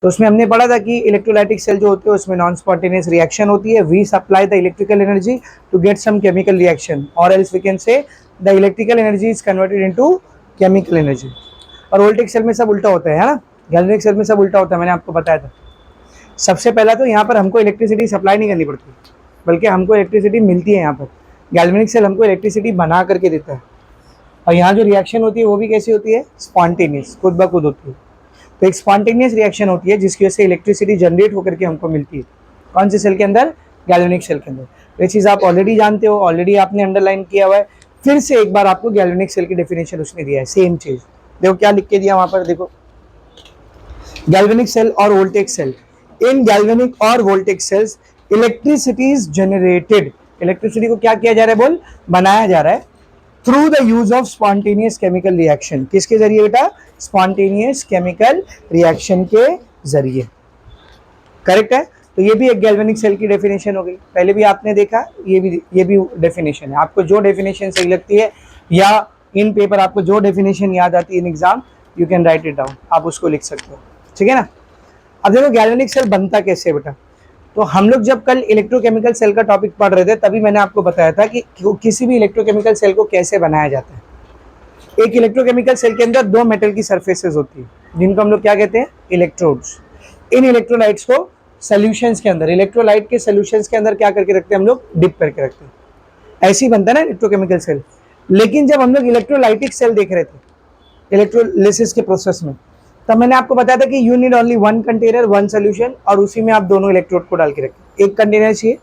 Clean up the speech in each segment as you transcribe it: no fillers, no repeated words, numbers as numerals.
तो उसमें हमने पढ़ा था कि इलेक्ट्रोलाइटिक सेल जो होते हैं उसमें नॉन स्पॉन्टेनियस रिएक्शन होती है, we supply the electrical energy to get some chemical reaction, और else we can say the electrical energy is converted into chemical energy. और वोल्टेज सेल में सब उल्टा होता है ना, गैल्वेनिक सेल में सब उल्टा होता है, मैंने आपको बताया था। सबसे पहला तो यहाँ पर हमको इलेक्ट्रिसिटी सप्लाई नहीं करनी पड़ती, बल्कि हमको इलेक्ट्रिसिटी मिलती है। यहाँ पर गैल्वेनिक सेल हमको इलेक्ट्रिसिटी बना करके देता है, और यहाँ जो रिएक्शन होती है वो भी कैसी होती है, स्पॉन्टेनियस, खुद ब खुद होती है। तो एक स्पॉन्टेनियस रिएक्शन होती है जिसकी वजह से इलेक्ट्रिसिटी जनरेट होकर के हमको मिलती है। कौन से सेल के अंदर, गैल्वेनिक सेल के अंदर। ये चीज़ आप ऑलरेडी जानते हो, ऑलरेडी आपने अंडरलाइन किया हुआ है। फिर से एक बार आपको गैल्वेनिक सेल की डेफिनेशन उसने दिया है, सेम चीज। देखो क्या लिख के दिया वहां पर, देखो गैल्वेनिक सेल और वोल्टेज सेल। इन गैल्वेनिक और voltage cells electricity is generated, electricity को क्या किया जा रहा है, बोल बनाया जा रहा है, through the use of spontaneous chemical reaction. किसके जरिए बेटा, स्पॉन्टेनियस केमिकल रिएक्शन के जरिए। करेक्ट है। तो ये भी एक गैल्वेनिक सेल की डेफिनेशन हो गई, पहले भी आपने देखा, ये भी डेफिनेशन है। आपको जो डेफिनेशन सही लगती है या इन पेपर आपको जो डेफिनेशन याद आती है in exam, you can write it down, आप उसको लिख सकते हो, ठीक है ना। अब देखो गैल्वेनिक सेल बनता कैसे है बेटा। तो हम लोग जब कल इलेक्ट्रोकेमिकल सेल का टॉपिक पढ़ रहे थे तभी मैंने आपको बताया था कि किसी भी इलेक्ट्रोकेमिकल सेल को कैसे बनाया जाता है। एक इलेक्ट्रोकेमिकल सेल के अंदर दो मेटल की सरफेसेस होती है जिनको हम लोग क्या कहते हैं, इलेक्ट्रोड्स। इन इलेक्ट्रोलाइट्स को सॉल्यूशंस के अंदर, इलेक्ट्रोलाइट के सॉल्यूशंस के अंदर क्या करके रखते हैं हम लोग, डिप करके रखते हैं। ऐसे ही बनता है ना इलेक्ट्रोकेमिकल सेल। लेकिन जब हम लोग इलेक्ट्रोलाइटिक सेल देख रहे थे इलेक्ट्रोलिसिस के प्रोसेस में, तब मैंने आपको बताया था कि you need only one container, one solution, और उसी में आप दोनों इलेक्ट्रोड को डाल के रखें। एक कंटेनर चाहिए,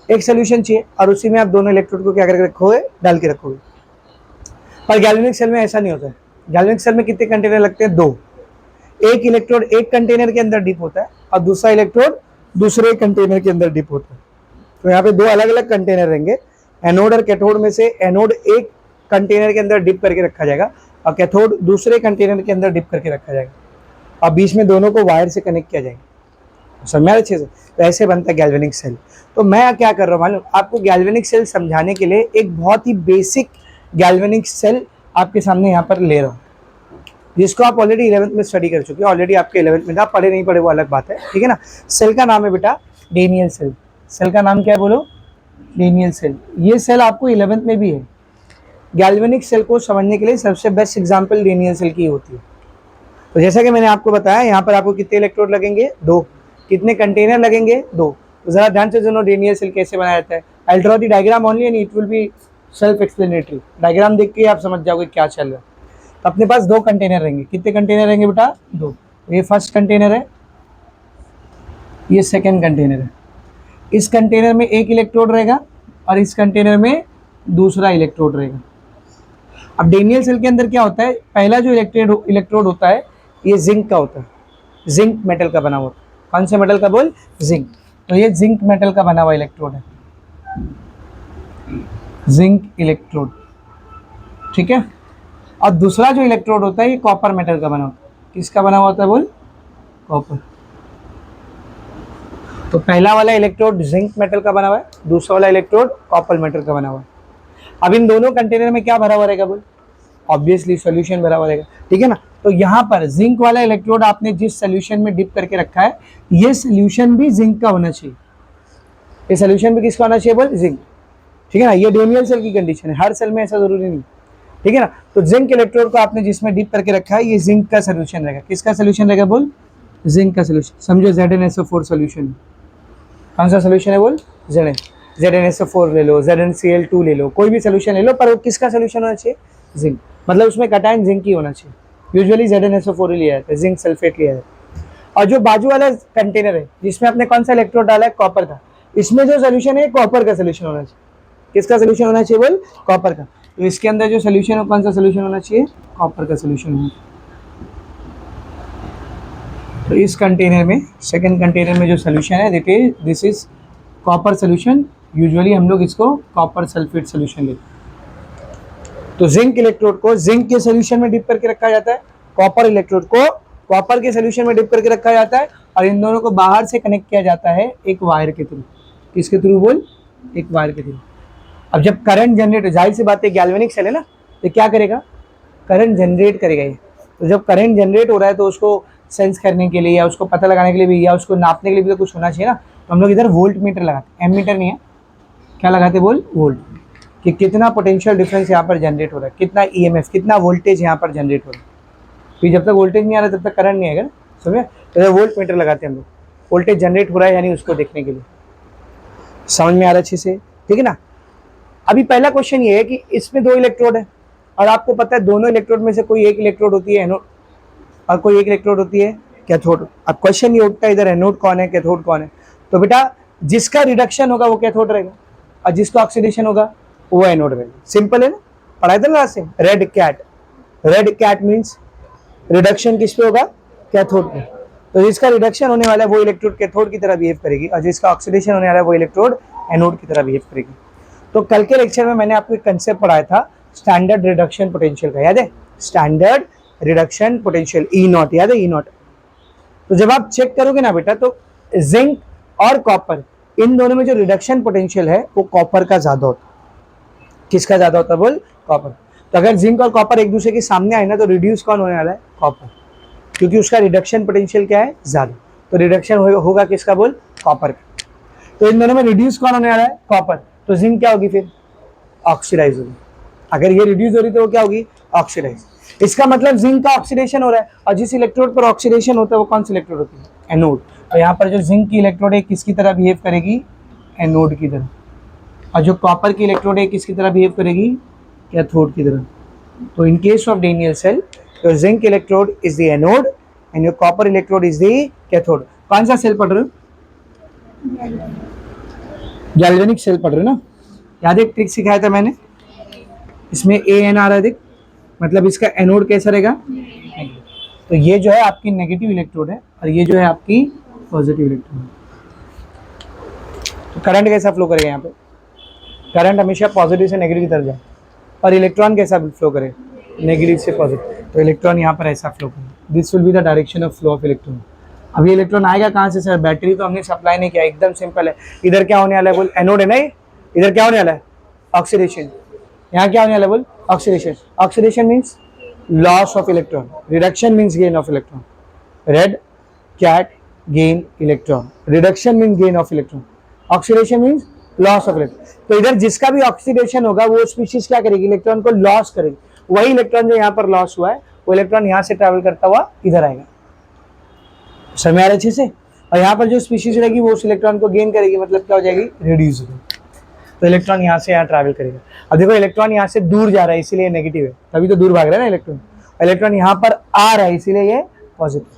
एक सोल्यूशन चाहिए, और उसी में आप दोनों इलेक्ट्रोड को क्या करके रखोगे, डाल के रखोगे। पर गैल्वेनिक सेल में ऐसा नहीं होता है। गैल्वेनिक सेल में कितने कंटेनर लगते हैं, दो। एक इलेक्ट्रोड एक कंटेनर के अंदर डिप होता है और दूसरा इलेक्ट्रोड दूसरे कंटेनर के अंदर डिप होता है। तो यहाँ पे दो अलग अलग कंटेनर रहेंगे। एनोड और कैथोड में से एनोड एक कंटेनर के अंदर डिप करके रखा जाएगा और कैथोड दूसरे कंटेनर के अंदर डिप करके रखा जाएगा, और बीच में दोनों को वायर से कनेक्ट किया जाएगा। समझा अच्छे से। तो ऐसे बनता है गैल्वेनिक सेल। तो मैं क्या कर रहा हूँ मालूम, आपको गैल्वेनिक सेल समझाने के लिए एक बहुत ही बेसिक गैल्वेनिक सेल आपके सामने यहाँ पर ले रहा हूँ, जिसको आप ऑलरेडी 11th में स्टडी कर चुके हो। ऑलरेडी आपके 11th में था, पढ़े नहीं पढ़े वो अलग बात है, ठीक है ना। सेल का नाम है बेटा डेनियल सेल। सेल का नाम क्या है बोलो, डेनियल सेल। ये सेल आपको 11th में भी है। गैल्वेनिक सेल को समझने के लिए सबसे बेस्ट एग्जांपल डेनियल सेल की होती है। तो जैसा कि मैंने आपको बताया, यहाँ पर आपको कितने इलेक्ट्रोड लगेंगे, दो। कितने कंटेनर लगेंगे, दो। तो जरा ध्यान से सुनो डेनियल सेल कैसे बनाया जाता है। I draw the diagram only and it will be self explanatory. Diagram देख के आप समझ जाओगे क्या चल रहा है। तो अपने पास दो कंटेनर रहेंगे। कितने कंटेनर रहेंगे बेटा, दो। ये फर्स्ट कंटेनर है, ये सेकेंड कंटेनर है। इस कंटेनर में एक इलेक्ट्रोड रहेगा और इस कंटेनर में दूसरा इलेक्ट्रोड रहेगा। अब डेनियल सेल के अंदर क्या होता है, पहला जो इलेक्ट्रोड होता है ये जिंक का होता है, जिंक मेटल का बना हुआ। कौन से मेटल का बोल, जिंक। तो ये जिंक मेटल का बना हुआ इलेक्ट्रोड है, जिंक इलेक्ट्रोड, ठीक है। और दूसरा जो इलेक्ट्रोड होता है ये कॉपर मेटल का बना होता है। किसका बना हुआ होता है बोल, कॉपर। तो पहला वाला इलेक्ट्रोड जिंक मेटल का बना हुआ है, दूसरा वाला इलेक्ट्रोड कॉपर मेटल का बना हुआ है। अब इन दोनों कंटेनर में क्या भरा हुआ रहेगा बोल, ऑब्वियसली सॉल्यूशन भरा हुआ रहेगा, ठीक है ना। तो यहाँ पर जिंक वाला इलेक्ट्रोड आपने जिस सॉल्यूशन में डिप करके रखा है, ये सॉल्यूशन भी जिंक का होना चाहिए। ये सॉल्यूशन भी किसका होना चाहिए बोल, जिंक, ठीक है ना। ये डेनियल सेल की कंडीशन है, हर सेल में ऐसा जरूरी नहीं, ठीक है ना। तो जिंक इलेक्ट्रोड को आपने जिसमें डिप करके रखा है, ये जिंक का सॉल्यूशन रहेगा। किसका सॉल्यूशन रहेगा बोल, जिंक का सॉल्यूशन। समझो ZnSO4 सॉल्यूशन। कौन सा सॉल्यूशन है बोल, ZnSO4 ले लो, ZnCl2 ले लो, कोई भी सॉल्यूशन ले लो, पर वो किसका सॉल्यूशन होना चाहिए, जिंक। मतलब उसमें कटायन जिंक ही होना चाहिए। यूजुअली ZnSO4 ही लिया जाता है, जिंक सल्फेट लिया जाता है। और जो बाजू वाला कंटेनर है जिसमें आपने कौन सा इलेक्ट्रोड डाला है, कॉपर का, इसमें जो सोल्यूशन है कॉपर का सोल्यूशन होना चाहिए। किसका सोल्यूशन होना चाहिए बोल, कॉपर का। तो इसके अंदर जो सोल्यूशन है कौन सा सोल्यूशन होना चाहिए, कॉपर का सोल्यूशन होना चाहिए। तो इस कंटेनर में, सेकंड कंटेनर में जो सोल्यूशन है this is copper solution. Usually हम लोग इसको कॉपर सल्फेट सोल्यूशन लेते हैं। तो जिंक इलेक्ट्रोड को जिंक के सोल्यूशन में डिप करके रखा जाता है, कॉपर इलेक्ट्रोड को कॉपर के सोल्यूशन में डिप करके रखा जाता है, और इन दोनों को बाहर से कनेक्ट किया जाता है एक वायर के थ्रू। किसके थ्रू बोल, एक वायर के थ्रू। अब जब करंट जनरेट, जाहिर सी बात है गैल्वेनिक सेल है ना, तो क्या करेगा, करंट जनरेट करेगा ये। तो जब करंट जनरेट हो रहा है तो उसको सेंस करने के लिए या उसको पता लगाने के लिए भी या उसको नापने के लिए भी तो कुछ होना चाहिए ना। तो हम लोग इधर वोल्ट मीटर लगाते हैं, एम मीटर नहीं है, क्या लगाते बोल, वोल्ट, कि कितना पोटेंशियल डिफरेंस यहाँ पर जनरेट हो रहा है, कितना ईएमएफ, कितना वोल्टेज यहाँ पर जनरेट हो रहा है। फिर जब तक वोल्टेज नहीं आ रहा तब तक करंट नहीं आएगा, समझे। तो वोल्ट मीटर लगाते हैं हम लोग, वोल्टेज जनरेट हो रहा है यानी उसको देखने के लिए। समझ में आ रहा है अच्छे से, ठीक है ना। अभी पहला क्वेश्चन ये है कि इसमें 2 इलेक्ट्रोड है और आपको पता है दोनों इलेक्ट्रोड में से कोई एक इलेक्ट्रोड होती है एनोड और कोई एक इलेक्ट्रोड होती है कैथोड। अब क्वेश्चन ये उठता है इधर एनोड कौन है कैथोड कौन है। तो बेटा जिसका रिडक्शन होगा वो कैथोड रहेगा और जिसका ऑक्सीडेशन होगा वो एनोड रहेगा। सिंपल है ना, पढ़ाई था ना से। रेड कैट मीन्स रिडक्शन किस पे होगा, कैथोड पे। तो जिसका रिडक्शन होने वाला है वो इलेक्ट्रोड कैथोड की तरह बिहेव करेगी और जिसका ऑक्सीडेशन होने वाला है वो इलेक्ट्रोड एनोड की तरह बिहेव करेगी। तो कल के लेक्चर में मैंने आपको एक कंसेप्ट पढ़ाया था स्टैंडर्ड रिडक्शन पोटेंशियल का, याद है, standard reduction potential E not, याद है ई नॉट। तो जब आप चेक करोगे ना बेटा तो जिंक और कॉपर इन दोनों में जो रिडक्शन पोटेंशियल है वो कॉपर का ज्यादा होता है। किसका ज्यादा होता है बोल, कॉपर। तो अगर जिंक और कॉपर एक दूसरे के सामने आए ना तो रिड्यूस कौन होने वाला है, कॉपर, क्योंकि उसका रिडक्शन पोटेंशियल क्या है, ज्यादा। तो रिडक्शन होगा किसका बोल, कॉपर का। तो इन दोनों में रिड्यूस कौन होने वाला है, कॉपर। तो जिंक क्या होगी फिर, ऑक्सीडाइज होगी। अगर ये रिड्यूस हो रही तो वो क्या होगी, ऑक्सीडाइज। इसका मतलब जिंक का ऑक्सीडेशन हो रहा है और जिस इलेक्ट्रोड पर ऑक्सीडेशन होता है वो कौन सी इलेक्ट्रोड होती है, एनोड। तो यहाँ पर जो जिंक की इलेक्ट्रोड है किसकी तरह बिहेव करेगी, एनोड की तरह। और जो कॉपर की इलेक्ट्रोड है किसकी तरह बिहेव करेगी, कैथोड की तरह। तो in case of Daniell sell your zinc electrode is the anode and your copper electrode is the cathode. कौन सा सेल पढ़ रहे हो, गैल्वेनिक सेल पढ़ रहे हो ना। याद एक ट्रिक सिखाया था मैंने, इसमें ए एन आ रहा है, देख, मतलब इसका एनोड कैसा रहेगा, तो ये जो है आपकी नेगेटिव इलेक्ट्रोड है और ये जो है आपकी पॉजिटिव इलेक्ट्रोड। तो करंट कैसा फ्लो करेगा यहाँ पे, करंट हमेशा पॉजिटिव से नेगेटिव की तरफ जाए और इलेक्ट्रॉन कैसा फ्लो करे, नेगेटिव से पॉजिटिव। तो इलेक्ट्रॉन यहाँ पर ऐसा फ्लो करे, this will be the direction of flow of electron. अब ये इलेक्ट्रॉन आएगा कहाँ से सर, बैटरी तो हमने सप्लाई नहीं किया, एकदम सिंपल है। इधर क्या होने वाला है बोल, एनोड है ना, इधर क्या होने वाला है, ऑक्सीडेशन। यहाँ क्या होने वाला है बोल, oxidation. Oxidation means loss of electron, reduction means gain of electron. Red cat gain electron, reduction means gain of electron, oxidation means loss of electron. तो इधर जिसका भी ऑक्सीडेशन होगा वो स्पीशीज क्या करेगी, इलेक्ट्रॉन को लॉस करेगी। वही इलेक्ट्रॉन जो यहाँ पर लॉस हुआ है वो इलेक्ट्रॉन यहाँ से ट्रैवल करता हुआ इधर आएगा, समझ आ रहा है अच्छे से। और यहाँ पर जो स्पीशीज रहेगी वो उस इलेक्ट्रॉन को गेन करेगी, मतलब क्या हो जाएगी, रिड्यूस हो जाएगी। तो इलेक्ट्रॉन यहाँ से यहाँ ट्रैवल करेगा। अब देखो इलेक्ट्रॉन यहाँ से दूर जा रहा है इसीलिए नेगेटिव है, तभी तो दूर भाग रहा है ना इलेक्ट्रॉन। इलेक्ट्रॉन यहाँ पर आ रहा है इसीलिए ये पॉजिटिव।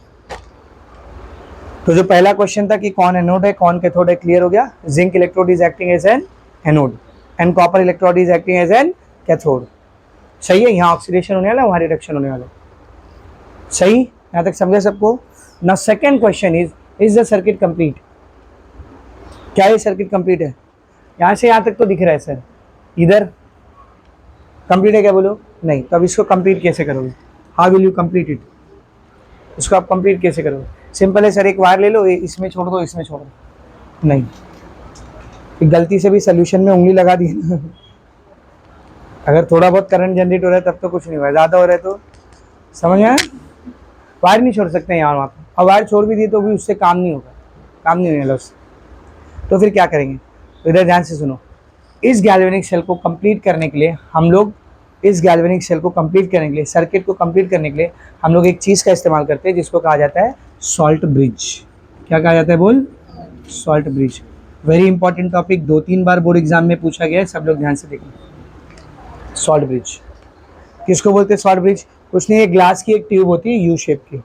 तो जो पहला क्वेश्चन था कि कौन एनोड है कौन कैथोड है, क्लियर हो गया। Zinc electrode is acting as an anode and copper electrode is acting as an cathode. सही है, यहाँ ऑक्सीडेशन होने वाला है, वहाँ रिडक्शन होने वाला है। सही, यहाँ तक समझे सबको। ना second question is the circuit complete. क्या ये सर्किट कंप्लीट है, यहाँ से यहाँ तक तो दिख रहा है सर, इधर कंप्लीट है क्या बोलो, नहीं। तो अब इसको कंप्लीट कैसे करोगे, how will you complete it, इसको आप कंप्लीट कैसे करोगे। सिंपल है सर, एक वायर ले लो, इसमें छोड़ दो इसमें छोड़ दो, नहीं, गलती से भी सोल्यूशन में उंगली लगा दी ना अगर थोड़ा बहुत करंट जनरेट हो रहा है तब तो कुछ नहीं हुआ, ज़्यादा हो रहा है तो समझ में आया। वायर नहीं छोड़ सकते यहाँ वहाँ पर, और वायर छोड़ भी दिए तो भी उससे काम नहीं होगा, काम नहीं होने वाला उससे। तो फिर क्या करेंगे, तो इधर ध्यान से सुनो। इस गैल्वेनिक सेल को कंप्लीट करने के लिए हम लोग, इस गैल्वेनिक सेल को कंप्लीट करने के लिए, सर्किट को कंप्लीट करने के लिए हम लोग एक चीज़ का इस्तेमाल करते हैं जिसको कहा जाता है सॉल्ट ब्रिज। क्या कहा जाता है बोल, salt bridge. Very important topic, 2-3 बार बोर्ड एग्जाम में पूछा गया है, सब लोग ध्यान से देखें। सॉल्ट ब्रिज किसको बोलते हैं, सॉल्ट ब्रिज कुछ नहीं है, ग्लास की एक ट्यूब होती है यू शेप की,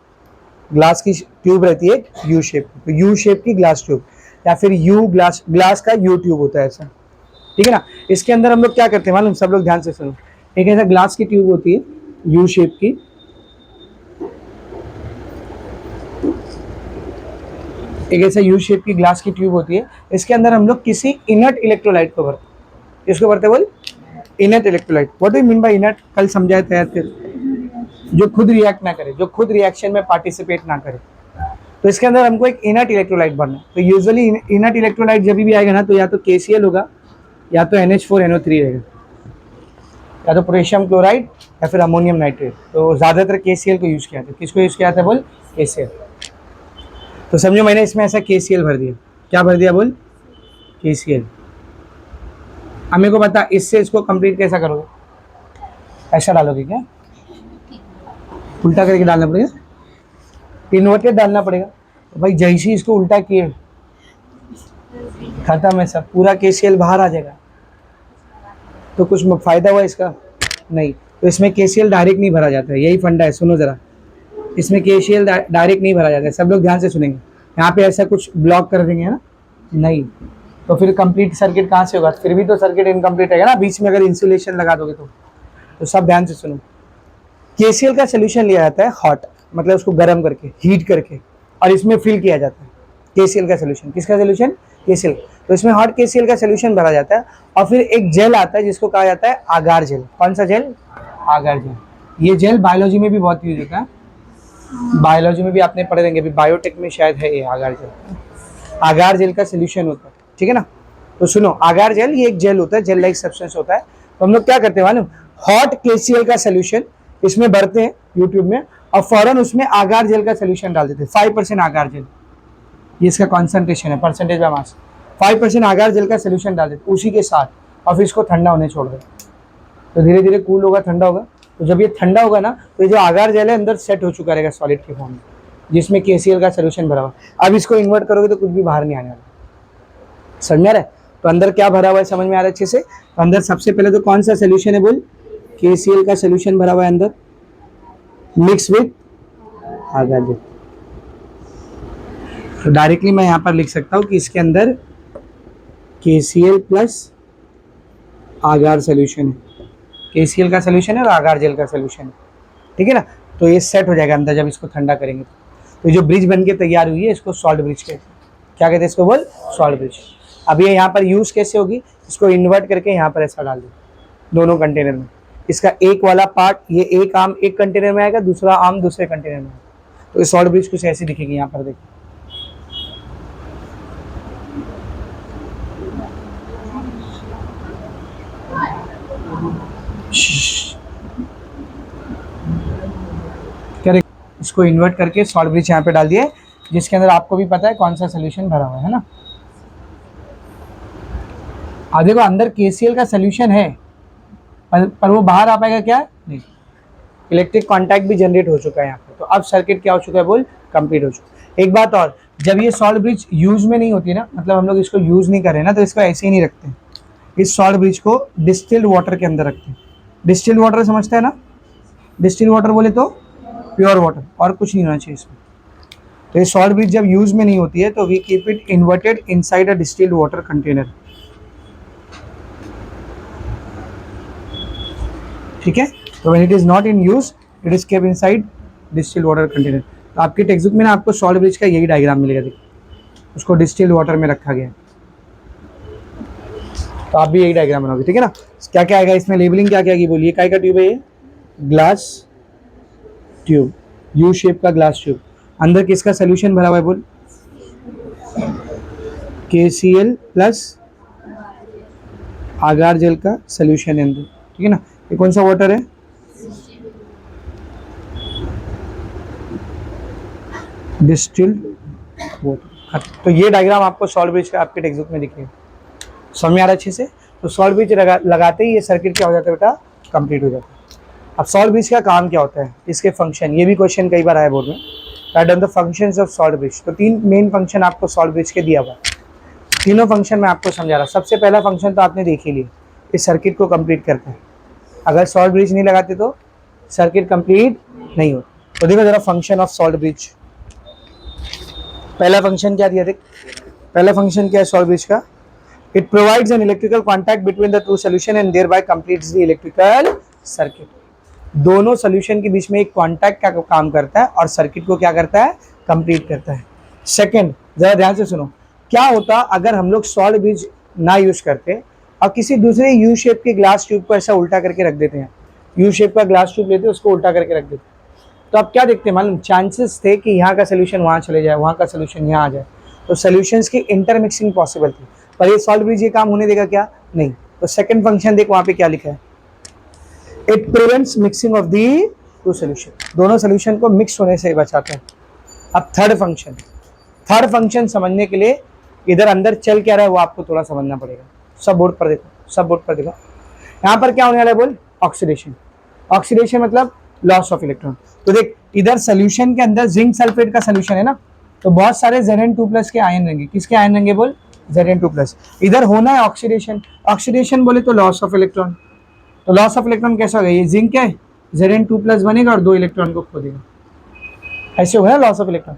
ग्लास की ट्यूब रहती है यू शेप की, तो यू शेप की ग्लास ट्यूब या फिर यू ग्लास का यू ट्यूब होता है ऐसा, ठीक है ना। इसके अंदर हम लोग क्या करते हैं मालूम, सब लोग ध्यान से सुनो। एक ऐसा ग्लास की ट्यूब होती है यू शेप की, एक ऐसा यू शेप की ग्लास की ट्यूब होती है। इसके अंदर हम लोग किसी इनर्ट इलेक्ट्रोलाइट को भरते हैं। इसको भरते बोल, inert electrolyte. What do you mean by inert, कल समझाया था यार, फिर जो खुद रिएक्ट ना करे, जो खुद रिएक्शन में पार्टिसिपेट ना करे। तो इसके अंदर हमको एक इनर्ट इलेक्ट्रोलाइट भरना है। तो यूजुअली इनर्ट इलेक्ट्रोलाइट जब भी आएगा ना तो या तो KCl होगा या तो NH4NO3 रहेगा, या तो पोटेशियम क्लोराइड या फिर अमोनियम नाइट्रेट। तो ज़्यादातर KCl को यूज़ किया था। किसको यूज़ किया था बोल, KCl। तो समझो मैंने इसमें ऐसा KCl भर दिया, क्या भर दिया बोल, KCl। अब मेरे को बता इससे इसको कंप्लीट कैसा करोगे, ऐसा डालोगे क्या, उल्टा करके डालना पड़ेगा, इन्वर्टेड डालना पड़ेगा। तो भाई जैसे ही इसको उल्टा किए खत्म है सब, पूरा KCl बाहर आ जाएगा। तो कुछ फायदा हुआ इसका नहीं। तो इसमें KCl डायरेक्ट नहीं भरा जाता है, यही फंडा है। सुनो जरा, इसमें KCl डायरेक्ट नहीं भरा जाता है, सब लोग ध्यान से सुनेंगे। यहाँ पे ऐसा कुछ ब्लॉक कर देंगे ना, नहीं तो फिर कंप्लीट सर्किट कहाँ से होगा, फिर भी तो सर्किट इनकम्प्लीट रहेगा ना बीच में अगर इंसुलेशन लगा दोगे तो सब ध्यान से सुनो। KCl का सोल्यूशन लिया जाता है हॉट, मतलब उसको गर्म करके, हीट करके, और इसमें फिल किया जाता है KCl का सोल्यूशन। किसका सोल्यूशन, KCl। तो इसमें हॉट KCl का सोल्यूशन भरा जाता है, और फिर एक जेल आता है जिसको कहा जाता है आगार जेल। कौन सा जेल, आगार जेल। ये जेल बायोलॉजी में भी बहुत यूज होता है, बायोलॉजी में भी आपने पढ़े रहेंगे, अभी बायोटेक में शायद है ये आगार जेल। आगार जेल का सोल्यूशन होता है, ठीक है ना। तो सुनो, आगार जेल ये एक जेल होता है, जेल लाइक सब्सटेंस होता है। तो हम लोग क्या करते हैं मालूम, हॉट KCl का सोल्यूशन इसमें भरते हैं यूट्यूब में, और फौरन उसमें आगार जेल का सोल्यूशन डाल देते हैं। 5% आगार जेल, ये इसका कॉन्सेंट्रेशन है, परसेंटेज बाय मास। 5% आगार जेल का सोल्यूशन डाल देते उसी के साथ, और फिर इसको ठंडा होने छोड़ दें। तो धीरे धीरे कूल होगा, ठंडा होगा। तो जब ये ठंडा होगा ना, तो ये जो आगार जेल है अंदर सेट हो चुका रहेगा सॉलिड के फॉर्म में, जिसमें KCl का सोल्यूशन भरा हुआ। अब इसको इन्वर्ट करोगे तो कुछ भी बाहर नहीं आने वाला, समझ में आ रहा है। तो अंदर क्या भरा हुआ है समझ में आ रहा है अच्छे से। तो अंदर सबसे पहले तो कौन सा सोल्यूशन है बोल, KCl का सोल्यूशन भरा हुआ है अंदर, मिक्स विथ आगार जेल। तो डायरेक्टली मैं यहाँ पर लिख सकता हूँ कि इसके अंदर KCl प्लस आगार सोल्यूशन है, KCl का सोल्यूशन है और आगार जेल का सोल्यूशन है, ठीक है ना। तो ये सेट हो जाएगा अंदर जब इसको ठंडा करेंगे। तो जो ब्रिज बन के तैयार हुई है इसको सॉल्ट ब्रिज कहते हैं। क्या कहते हैं इसको बोल, सॉल्ट ब्रिज। अब ये यहाँ पर यूज कैसे होगी, इसको इन्वर्ट करके यहाँ पर ऐसा डाल दो दोनों कंटेनर में। इसका एक वाला पार्ट, ये एक आर्म एक कंटेनर में आएगा, दूसरा आर्म दूसरे कंटेनर में आएगा। तो ये सॉल्ट ब्रिज कुछ ऐसी दिखेगी, यहाँ पर देखिए। इसको इन्वर्ट करके सॉल्ट ब्रिज यहाँ पे डाल दिए, जिसके अंदर आपको भी पता है कौन सा सोल्यूशन भरा हुआ है ना। अब देखो अंदर KCl का सोल्यूशन है, पर वो बाहर आ पाएगा क्या, नहीं। इलेक्ट्रिक कांटेक्ट भी जनरेट हो चुका है यहाँ पे। तो अब सर्किट क्या हो चुका है बोल, कंप्लीट हो चुका है। एक बात और, जब ये सॉल्ट ब्रिज यूज में नहीं होती ना, मतलब हम लोग इसको यूज नहीं कर रहे ना, तो इसको ऐसे ही नहीं रखते। इस सॉल्ट ब्रिज को डिस्टिल्ड वाटर के अंदर रखते हैं। डिस्टिल्ड वाटर समझता है ना, डिस्टिल्ड वाटर बोले तो प्योर वाटर, और कुछ नहीं होना चाहिए इसमें। तो ये सॉल्ट ब्रिज जब यूज में नहीं होती है तो we keep it inverted inside a distilled water container, ठीक है। तो when it is not in use it is kept inside distilled water container. तो आपके टेक्स्ट बुक में ना आपको सॉल्ट ब्रिज का यही डायग्राम मिलेगा, देखिए उसको डिस्टिल्ड वाटर में रखा गया है। तो आप भी यही डायग्राम बनाओगे, ठीक है ना। क्या क्या आएगा इसमें, लेबलिंग क्या क्या आएगी बोलिए। काय का ट्यूब है ये, ग्लास ट्यूब, यू शेप का ग्लास ट्यूब। अंदर किसका सोल्यूशन भरा हुआ है बोल, KCl प्लस आगार जेल का सोल्यूशन है अंदर, ठीक है ना। ये कौन सा वाटर है, डिस्टिल्ड वाटर। तो ये डायग्राम आपको सॉल्ट ब्रिज का आपके टेक्स्ट बुक में दिखेगा, समझ में आ रहा है अच्छे से। तो सॉल्ट ब्रिज लगाते ही ये सर्किट क्या हो जाता है बेटा, कंप्लीट हो जाता है। अब सॉल्ट ब्रिज का काम क्या होता है, इसके फंक्शन, ये भी क्वेश्चन कई बार आया बोर्ड में, right down the functions of salt bridge. तो 3 मेन फंक्शन आपको सॉल्ट ब्रिज के दिया हुआ है, तीनों फंक्शन मैं आपको समझा रहा। सबसे पहला फंक्शन तो आपने देख ही लिया, इस सर्किट को कंप्लीट करता है। अगर सॉल्ट ब्रिज नहीं लगाते तो सर्किट कंप्लीट नहीं होता। तो देखो जरा फंक्शन ऑफ सॉल्ट ब्रिज। पहला फंक्शन क्या दिया, देख पहला फंक्शन क्या है सॉल्ट ब्रिज का, it provides an electrical contact between the two solution and thereby completes the electrical circuit. दोनों सोल्यूशन के बीच में एक कॉन्टैक्ट का काम करता है और सर्किट को क्या करता है, कंप्लीट करता है। सेकंड, जरा ध्यान से सुनो, क्या होता अगर हम लोग सॉल्ट ब्रिज ना यूज करते और किसी दूसरे यू शेप के ग्लास ट्यूब को ऐसा उल्टा करके रख देते हैं, यू शेप का ग्लास ट्यूब लेते उसको उल्टा करके रख देते, तो आप क्या देखते हैं मालूम, चांसेस थे कि यहाँ का सोल्यूशन वहाँ चले जाए, वहाँ का सोल्यूशन यहाँ आ जाए। तो सोल्यूशंस की इंटरमिक्सिंग पॉसिबल थी, पर ये सॉल्ट ब्रिज ये काम होने देगा क्या, नहीं। तो सेकंड फंक्शन देख वहाँ पे क्या लिखा है, it prevents mixing of the two solution, दोनों सोल्यूशन को मिक्स होने से बचाता है। अब थर्ड थर्ड फंक्शन समझने के लिए इधर अंदर चल क्या रहा है वो आपको थोड़ा समझना पड़ेगा। सब बोर्ड पर देखो, सब बोर्ड पर देखो। यहाँ पर क्या होने वाला है बोल, ऑक्सीडेशन। ऑक्सीडेशन मतलब लॉस ऑफ इलेक्ट्रॉन। तो देख इधर सोल्यूशन के अंदर जिंक सल्फेट का सोल्यूशन है ना, तो बहुत सारे Zn2+ के आयन रहेंगे। किसके आयन रहेंगे बोल, Zn2+। इधर होना है ऑक्सीडेशन। ऑक्सीडेशन बोले तो लॉस ऑफ इलेक्ट्रॉन। तो लॉस ऑफ इलेक्ट्रॉन कैसा होगा, ये जिंक क्या है, Zn2+ बनेगा और 2 इलेक्ट्रॉन को खो देगा, ऐसे होगा लॉस ऑफ इलेक्ट्रॉन।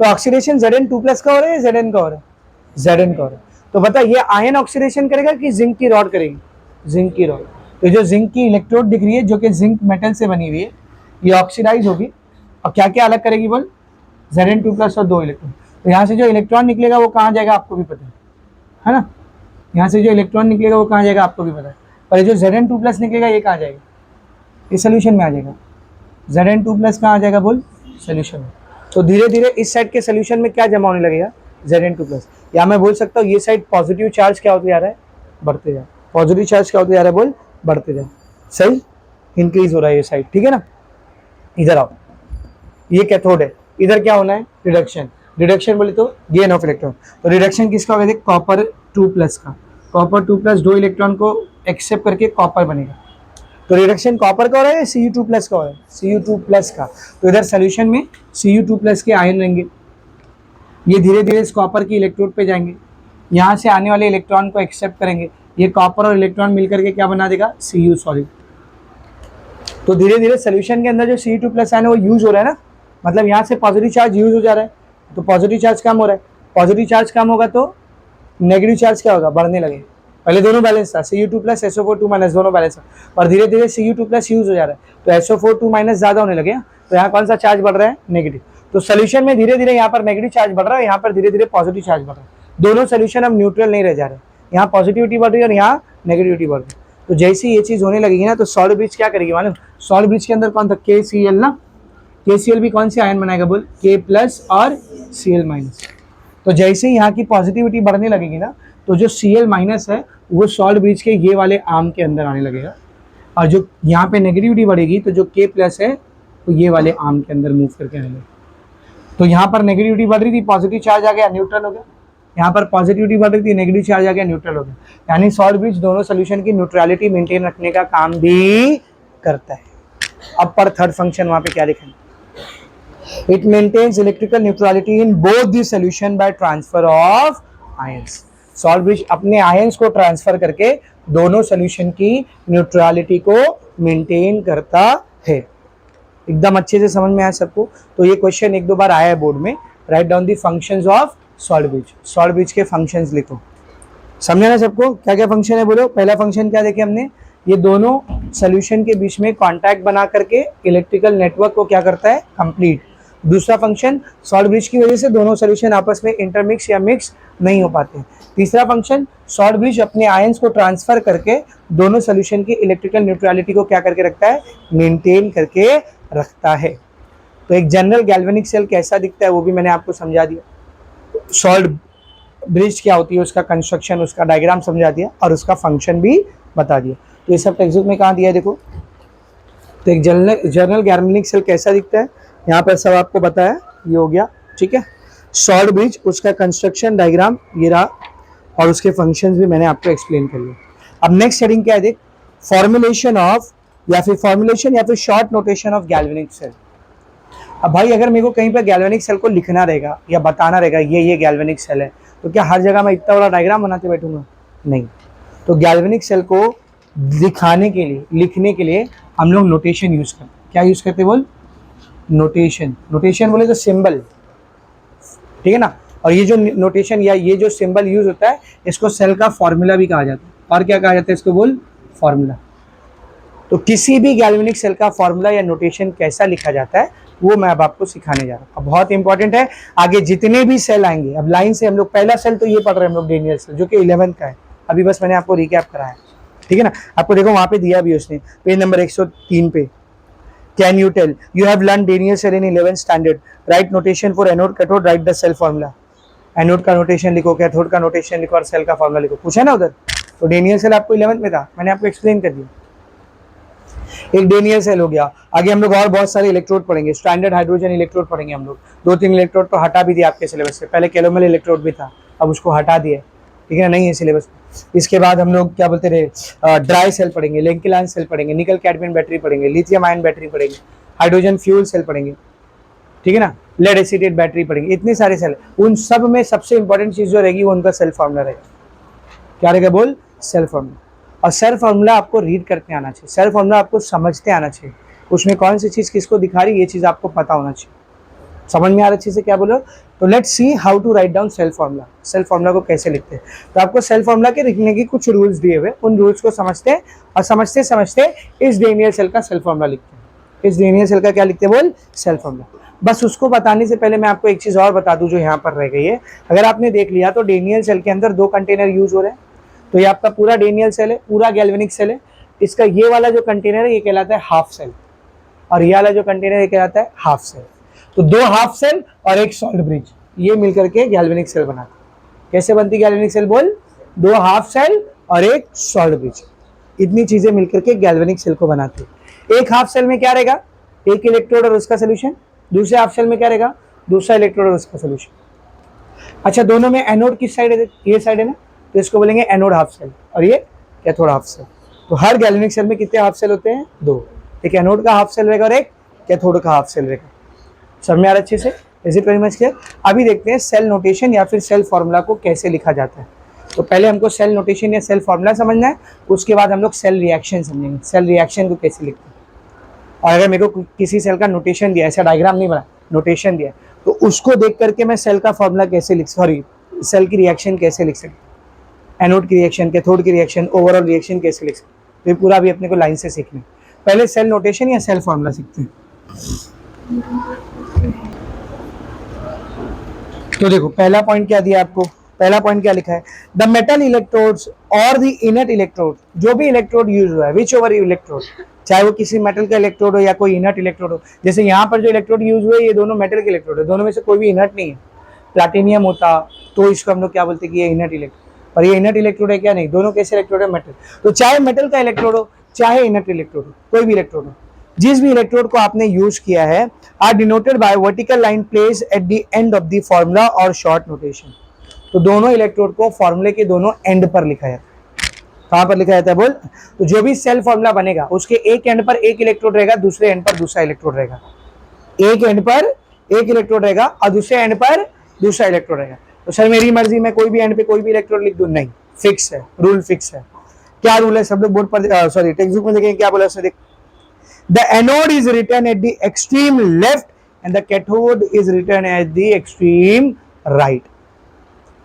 तो ऑक्सीडेशन Zn2+ का हो रहा है, Zn का हो रहा है, Zn का हो रहा है। तो बता ये आयन ऑक्सीडेशन करेगा कि जिंक की रॉड करेगी, जिंक की रॉड। तो जो जिंक की इलेक्ट्रोड दिख रही है जो कि जिंक मेटल से बनी हुई है, ये ऑक्सीडाइज होगी और क्या क्या अलग करेगी बोल, Zn2+ और 2 इलेक्ट्रॉन। तो यहाँ से जो इलेक्ट्रॉन निकलेगा वो कहाँ जाएगा आपको भी पता है ना, यहाँ से जो इलेक्ट्रॉन निकलेगा वो कहाँ जाएगा आपको भी पता है। पर जो Zn2+ निकलेगा ये कहाँ जाएगा, ये सोल्यूशन में आ जाएगा। Zn2+ कहाँ आ जाएगा बोल, सोल्यूशन में। तो धीरे धीरे इस साइड के सोल्यूशन में क्या जमा होने लगेगा, Zn2+। या मैं बोल सकता हूँ ये साइड पॉजिटिव चार्ज क्या होते जा रहा है, बढ़ते जा, पॉजिटिव चार्ज क्या होते जा रहा है बोल, बढ़ते जा, सही, इंक्रीज हो रहा है ये साइड, ठीक है ना। इधर आओ, ये कैथोड है, इधर क्या होना है, रिडक्शन। रिडक्शन बोले तो गेन ऑफ इलेक्ट्रॉन। तो रिडक्शन किसका होगा, देख कॉपर 2+ का, कॉपर 2+ 2 इलेक्ट्रॉन को एक्सेप्ट करके कॉपर बनेगा। तो रिडक्शन कॉपर का हो रहा है, Cu2+ का हो रहा है, Cu2+ का। तो इधर सोल्यूशन में Cu2+ के आयन रहेंगे, ये धीरे धीरे इस कॉपर की इलेक्ट्रोड पे जाएंगे, यहाँ से आने वाले इलेक्ट्रॉन को एक्सेप्ट करेंगे, ये कॉपर और इलेक्ट्रॉन मिलकर के क्या बना देगा, Cu सॉलिड। तो धीरे धीरे सोल्यूशन के अंदर जो Cu2+ आयन है वो यूज हो रहा है ना, मतलब यहाँ से पॉजिटिव चार्ज यूज हो जा रहा है, तो पॉजिटिव चार्ज कम हो रहा है। पॉजिटिव चार्ज कम होगा तो नेगेटिव चार्ज क्या होगा, बढ़ने लगेगा। पहले दोनों बैलेंस था, Cu2+ SO4 2- दोनों बैलेंस था, और धीरे धीरे Cu2+ यूज हो जा रहा है, तो SO4 2- ज्यादा होने लगे। तो यहाँ कौन सा चार्ज बढ़ रहा है, नेगेटिव। तो सोल्यूशन में धीरे धीरे यहाँ पर नेगेटिव चार्ज बढ़ रहा है, यहाँ पर धीरे धीरे पॉजिटिव चार्ज बढ़ रहा है। दोनों सोल्यूशन अब न्यूट्रल नहीं रह जा रहे, यहाँ पॉजिटिविटी बढ़ रही है और यहाँ नेगेटिविटी बढ़ रही है। तो जैसे ये चीज होने लगेगी ना, तो सॉल्ट ब्रिज क्या करेगी मालूम, सॉल्ट ब्रिज के अंदर कौन था, KCl ना, KCl भी कौन से आयन बनाएगा बोल, K+ और Cl-। तो जैसे ही यहाँ की पॉजिटिविटी बढ़ने लगेगी ना, तो जो Cl- है वो सॉल्ट ब्रिज के ये वाले आर्म के अंदर आने लगेगा, और जो यहाँ पे नेगेटिविटी बढ़ेगी तो जो K+ है तो ये वाले आर्म के अंदर मूव करके आने लगेगा। तो यहाँ पर नेगेटिविटी बढ़ रही थी, पॉजिटिव चार्ज आ गया, न्यूट्रल हो गया। यहाँ पर पॉजिटिविटी बढ़ रही थी, नेगेटिव चार्ज आ गया, न्यूट्रल हो गया। यानी सॉल्ट ब्रिज दोनों सोल्यूशन की न्यूट्रलिटी मेंटेन रखने का काम भी करता है। अब पर थर्ड फंक्शन वहां पे क्या लिखेंगे, it maintains electrical neutrality in both the solution by transfer of ions। Salt bridge अपने आयंस को ट्रांसफर करके दोनों सोल्यूशन की न्यूट्रलिटी को मेंटेन करता है। एकदम अच्छे से समझ में आया सबको। तो ये क्वेश्चन एक दो बार आया है बोर्ड में, write down the functions of salt bridge. Salt bridge के फंक्शंस लिखो, समझे ना सबको, क्या क्या फंक्शन है बोलो। पहला फंक्शन क्या देखे हमने, ये दोनों सोल्यूशन के बीच में कॉन्टैक्ट बना करके इलेक्ट्रिकल नेटवर्क को क्या करता है, कंप्लीट। दूसरा फंक्शन, सॉल्ट ब्रिज की वजह से दोनों सोल्यूशन आपस में इंटरमिक्स या मिक्स नहीं हो पाते। तीसरा फंक्शन, सॉल्ट ब्रिज अपने आयंस को ट्रांसफर करके दोनों सोल्यूशन की इलेक्ट्रिकल न्यूट्रलिटी को क्या करके रखता है, मेंटेन करके रखता है। तो एक जनरल गैल्वेनिक सेल कैसा दिखता है वो भी मैंने आपको समझा दिया। सॉल्ट ब्रिज क्या होती है, उसका कंस्ट्रक्शन, उसका डायग्राम समझा दिया और उसका फंक्शन भी बता दिया। तो ये सब टेक्स्ट बुक में कहाँ दिया है देखो। तो एक जनरल गैल्वेनिक सेल कैसा दिखता है, यहाँ पर सब आपको बताया, ये हो गया, ठीक है। सॉल्ट ब्रिज, उसका कंस्ट्रक्शन डायग्राम ये रहा, और उसके फंक्शंस भी मैंने आपको एक्सप्लेन कर लिया। अब नेक्स्ट हेडिंग क्या है देख, फॉर्मुलेशन ऑफ या फिर short notation of galvanic cell. अब भाई अगर मेरे को कहीं पर गैल्वेनिक सेल को लिखना रहेगा या बताना रहेगा ये गैल्वेनिक सेल है, तो क्या हर जगह मैं इतना बड़ा डायग्राम बनाते बैठूंगा, नहीं। तो गैल्वेनिक सेल को दिखाने के लिए, लिखने के लिए हम लोग नोटेशन यूज करते हैं। क्या यूज करते बोल, नोटेशन। नोटेशन बोले तो सिंबल, ठीक है ना। और ये जो नोटेशन या ये जो सिंबल यूज होता है, इसको सेल का फॉर्मूला भी कहा जाता है। और क्या कहा जाता है इसको बोल, फॉर्मूला। तो किसी भी गैल्वेनिक सेल का फॉर्मूला या नोटेशन कैसा लिखा जाता है वो मैं अब आपको सिखाने जा रहा हूँ। अब बहुत इंपॉर्टेंट है, आगे जितने भी सेल आएंगे, अब लाइन से हम लोग पहला सेल तो ये पढ़ रहे हैं हम लोग, डेनियल सेल, जो कि 11th का है। अभी बस मैंने आपको रिकैप कराया, ठीक है ना। आपको देखो वहां पे दिया भी उसने, पेज नंबर 103 पे। Can you tell, you have learn Daniell cell in 11th standard, write notation for anode cathode, write the cell formula. Anode का नोटेशन लिखो, कैथोड का नोटेशन लिखो और सेल का फॉर्मूला लिखो, पूछा ना उधर। तो डेनियल सेल आपको 11th में था, मैंने आपको एक्सप्लेन कर दिया। एक डेनियल सेल हो गया। आगे हम लोग और बहुत सारे इलेक्ट्रोड पढ़ेंगे, स्टैंडर्ड हाइड्रोजन इलेक्ट्रोड पढ़ेंगे हम लोग। 2-3 इलेक्ट्रोड तो हटा भी दिया आपके सिलेबस से, पहले कैलोमल इलेक्ट्रोड भी था, अब उसको हटा दिए, ठीक है, नहीं है सिलेबस। इसके बाद हम लोग क्या बोलते रहे, ड्राई सेल पढ़ेंगे, लिंकलाइन सेल पढ़ेंगे, निकल कैडमियम बैटरी पढ़ेंगे, लिथियम आयन बैटरी पढ़ेंगे, हाइड्रोजन फ्यूल सेल पढ़ेंगे, ठीक है ना, लेड एसिडेट बैटरी पढ़ेंगे। इतने सारे सेल, उन सब में सबसे इंपॉर्टेंट चीज जो रहेगी वो उनका सेल फॉर्मूला रहेगा। क्या रहेगा बोल? Cell formula. और सेल फॉर्मूला आपको रीड करते आना चाहिए, सेल फॉर्मूला आपको समझते आना चाहिए, उसमें कौन सी चीज किसको दिखा रही है ये चीज आपको पता होना चाहिए। समझ में आ रहा अच्छे से क्या बोलो? तो let's see how to write down cell formula. Cell formula को कैसे लिखते हैं, तो आपको सेल फॉर्मूला के लिखने की कुछ रूल्स दिए हुए, उन रूल्स को समझते हैं और समझते समझते इस डेनियल सेल का सेल फॉर्मूला लिखते हैं। इस डेनियल सेल का क्या लिखते हैं बोल? Cell formula. बस उसको बताने से पहले मैं आपको एक चीज और बता दूं जो यहाँ पर रह गई है। अगर आपने देख लिया तो डेनियल सेल के अंदर 2 कंटेनर यूज हो रहे हैं। तो ये आपका पूरा डेनियल सेल है, पूरा गैल्वेनिक सेल है। इसका ये वाला जो कंटेनर है ये कहलाता है हाफ सेल, और ये वाला जो कंटेनर ये कहलाता है हाफ सेल। तो 2 हाफ सेल और एक सॉल्ट ब्रिज, ये मिलकर के गैल्वेनिक सेल बनाते हैं। कैसे बनती है गैल्वेनिक सेल बोल? 2 हाफ सेल और एक सॉल्ट ब्रिज, इतनी चीजें मिलकर के गैल्वेनिक सेल को बनाती है। एक हाफ सेल में क्या रहेगा? एक इलेक्ट्रोड और उसका सोल्यूशन। दूसरे हाफ सेल में क्या रहेगा? दूसरा इलेक्ट्रोड और उसका सोल्यूशन। अच्छा, दोनों में एनोड किस साइड है? ये साइड है ना, तो इसको बोलेंगे एनोड हाफ सेल, और ये कैथोड हाफ सेल। तो हर गैल्वेनिक सेल में कितने हाफ सेल होते हैं? 2। एक एनोड का हाफ सेल रहेगा और एक कैथोड का हाफ सेल रहेगा। समझ में आ रहा अच्छे से? Is it very much clear? अभी देखते हैं सेल नोटेशन या फिर सेल फॉर्मूला को कैसे लिखा जाता है। तो पहले हमको सेल नोटेशन या सेल फॉर्मूला समझना है, उसके बाद हम लोग सेल रिएक्शन समझेंगे, सेल रिएक्शन को कैसे लिखते हैं। और अगर मेरे को किसी सेल का नोटेशन दिया, ऐसा डायग्राम नहीं बना, नोटेशन दिया, तो उसको देख करके मैं सेल का फॉर्मूला कैसे लिख, सॉरी सेल की रिएक्शन कैसे लिख सकता, एनोड की रिएक्शन, कैथोड की रिएक्शन, ओवरऑल रिएक्शन कैसे लिख सकते, तो ये पूरा भी अपने को लाइन से सीखना है। पहले सेल नोटेशन या सेल फॉर्मूला सीखते हैं। तो देखो पहला पॉइंट क्या दिया आपको, पहला पॉइंट क्या लिखा है? द मेटल इलेक्ट्रोड्स और द इनर्ट इलेक्ट्रोड, जो भी इलेक्ट्रोड यूज हुआ है, विच ओवर इलेक्ट्रोड, चाहे वो किसी मेटल का इलेक्ट्रोड हो या कोई इनर्ट इलेक्ट्रोड हो। जैसे यहाँ पर जो इलेक्ट्रोड यूज हुए ये दोनों मेटल के इलेक्ट्रोड है, दोनों में से कोई भी इनर्ट नहीं है। प्लैटिनियम होता तो इसको हम लोग क्या बोलते कि ये इनर्ट इलेक्ट्रोड, पर ये इनर्ट इलेक्ट्रोड है क्या? नहीं, दोनों कैसे इलेक्ट्रोड है? मेटल। तो चाहे मेटल का इलेक्ट्रोड हो चाहे इनर्ट इलेक्ट्रोड हो, कोई भी इलेक्ट्रोड हो, जिस भी इलेक्ट्रोड को आपने यूज किया है are denoted by vertical line place at the end of the formula और शॉर्ट नोटेशन। तो दोनों इलेक्ट्रोड को फॉर्मूले के दोनों एंड पर लिखा जाता है। कहां पर लिखा जाता है बोल? तो जो भी सेल फॉर्मूला बनेगा उसके एक एंड पर एक इलेक्ट्रोड रहेगा, दूसरे एंड पर दूसरा इलेक्ट्रोड रहेगा। एक एंड पर एक इलेक्ट्रोड रहेगा और दूसरे एंड पर दूसरा इलेक्ट्रोड रहेगा। तो सर मेरी मर्जी, मैं कोई भी एंड पे कोई भी इलेक्ट्रोड लिख दूं? नहीं, फिक्स है, रूल फिक्स है। क्या रूल है? सब लोग बोर्ड पर, सॉरी टेक्स्ट बुक में देखेंगे क्या बोला उसने, देख, the anode is written at the extreme left and the cathode is written at the extreme right।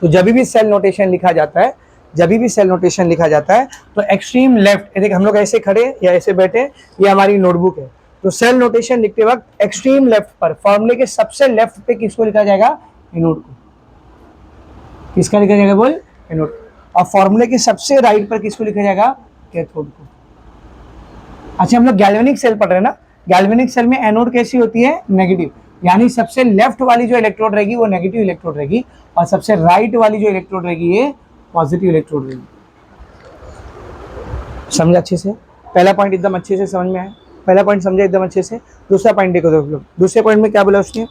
तो जब भी सेल नोटेशन लिखा जाता है, जब भी सेल नोटेशन लिखा जाता है तो एक्सट्रीम लेफ्ट, देख हम लोग ऐसे खड़े या ऐसे बैठे, ये हमारी नोटबुक है। तो सेल नोटेशन लिखते वक्त एक्सट्रीम लेफ्ट पर, फॉर्मूले के सबसे लेफ्ट पे किसको लिखा जाएगा? एनोड को। किसका लिखा जाएगा बोल? एनोड। और फॉर्मूले के सबसे राइट पर किसको लिखा जाएगा? कैथोड को। अच्छा, हम लोग गैल्वेनिक सेल पढ़ रहे हैं ना, गैल्वेनिक सेल में एनोड कैसी होती है? नेगेटिव, यानी सबसे लेफ्ट वाली जो इलेक्ट्रोड रहेगी वो नेगेटिव इलेक्ट्रोड रहेगी, और सबसे राइट वाली जो इलेक्ट्रोड रहेगी ये पॉजिटिव इलेक्ट्रोड रहेगी। समझा अच्छे से? पहला पॉइंट एकदम अच्छे से समझ में आया, पहला पॉइंट समझा एकदम अच्छे से। दूसरा पॉइंट देखो लोग, दूसरे पॉइंट में क्या बोला उसने?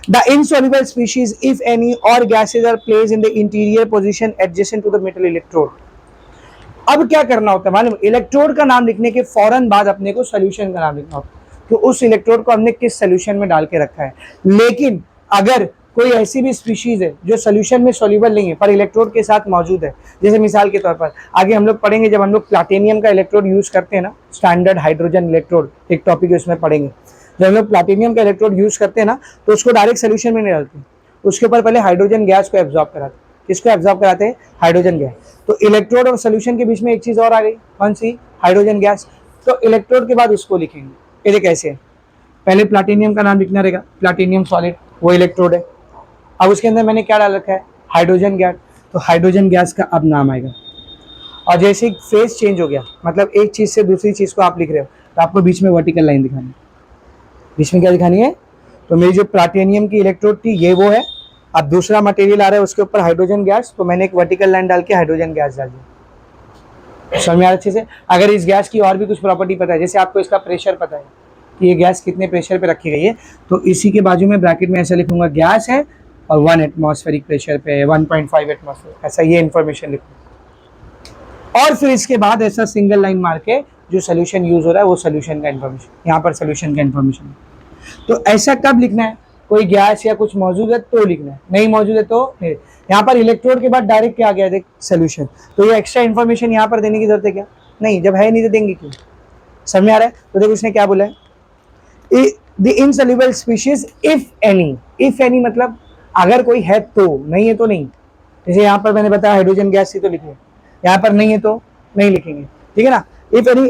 The insoluble species if any और gases are placed in the interior position adjacent to the metal electrode. अब क्या करना होता है मालूम? इलेक्ट्रोड का नाम लिखने के फौरन बाद अपने को सोल्यूशन का नाम लिखना होता है कि उस इलेक्ट्रोड को हमने किस सोल्यूशन में डाल के रखा है। लेकिन अगर कोई ऐसी भी स्पीशीज है जो सोल्यूशन में सॉल्युबल नहीं है पर इलेक्ट्रोड के साथ मौजूद है, जैसे मिसाल के तौर पर आगे हम लोग पढ़ेंगे जब हम लोग प्लैटिनियम का इलेक्ट्रोड यूज करते हैं ना, स्टैंडर्ड हाइड्रोजन इलेक्ट्रोड एक टॉपिक है उसमें पढ़ेंगे। जब हम लोग प्लैटिनियम का इलेक्ट्रोड यूज करते हैं ना तो उसको डायरेक्ट सोल्यूशन में नहीं डालते, उसके ऊपर पहले हाइड्रोजन गैस को एब्जॉर्ब कराते हैं। किसको एब्जॉर्ब कराते हैं? Hydrogen gas. तो इलेक्ट्रोड और सोल्यूशन के बीच में एक चीज और आ गई, कौन सी? Hydrogen gas. तो इलेक्ट्रोड के बाद उसको लिखेंगे, ये देख कैसे है, पहले प्लैटिनियम का नाम लिखना रहेगा, प्लैटिनियम सॉलिड वो इलेक्ट्रोड है। अब उसके अंदर मैंने क्या डाल रखा है? Hydrogen gas. तो हाइड्रोजन गैस का अब नाम आएगा। और जैसे फेस चेंज हो गया, मतलब एक चीज से दूसरी चीज को आप लिख रहे हो तो आपको बीच में वर्टिकल लाइन दिखानी है। बीच में क्या दिखानी है? तो मेरी जो प्लैटिनियम की इलेक्ट्रोड थी ये वो है, अब दूसरा मटेरियल आ रहा है उसके ऊपर हाइड्रोजन गैस, तो मैंने एक वर्टिकल लाइन डाल के हाइड्रोजन गैस डाल दिया। समझ में आ रहा अच्छे से। अगर इस गैस की और भी कुछ प्रॉपर्टी पता है, जैसे आपको इसका प्रेशर पता है कि ये गैस कितने प्रेशर पे रखी गई है, तो इसी के बाजू में ब्रैकेट में ऐसा लिखूंगा गैस है और 1 एटमॉस्फेरिक प्रेशर पे है, 1.5 एटमॉस्फेयर, ऐसा ये इन्फॉर्मेशन लिखूंगा। और फिर इसके बाद ऐसा सिंगल लाइन मार के जो सोल्यूशन यूज हो रहा है वो सोल्यूशन का इन्फॉर्मेशन, यहाँ पर सोल्यूशन का इन्फॉर्मेशन। तो ऐसा कब लिखना है, कोई गैस या कुछ मौजूद है तो लिखना है, नहीं मौजूद है तो नहीं। यहाँ पर इलेक्ट्रोड के बाद डायरेक्ट क्या आ गया, देख सोल्यूशन, तो ये एक्स्ट्रा इन्फॉर्मेशन यहाँ पर देने की जरूरत है क्या, नहीं, जब है नहीं तो देंगे क्यों। समझ में आ रहा है। तो देखो इसने क्या बोला है, the insoluble species if any मतलब अगर कोई है तो, नहीं है तो नहीं। जैसे यहाँ पर मैंने बताया हाइड्रोजन गैस थी तो लिखे, यहाँ पर नहीं है तो नहीं लिखेंगे, ठीक है ना। if any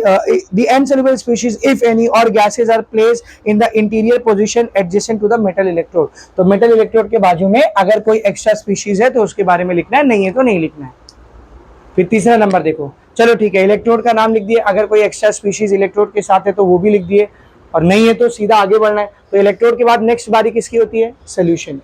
the insoluble species if any or gases are placed in the interior position adjacent to the metal electrode, तो metal electrode के बाजू में अगर कोई एक्स्ट्रा स्पीशीज है तो उसके बारे में लिखना है, नहीं है तो नहीं लिखना है। फिर तीसरा नंबर देखो, चलो ठीक है, इलेक्ट्रोड का नाम लिख दिए, अगर कोई एक्स्ट्रा स्पीशीज इलेक्ट्रोड के साथ है तो वो भी लिख दिए, और नहीं है तो सीधा आगे बढ़ना है। तो इलेक्ट्रोड के बाद नेक्स्ट बारी किसकी होती है, सोल्यूशन।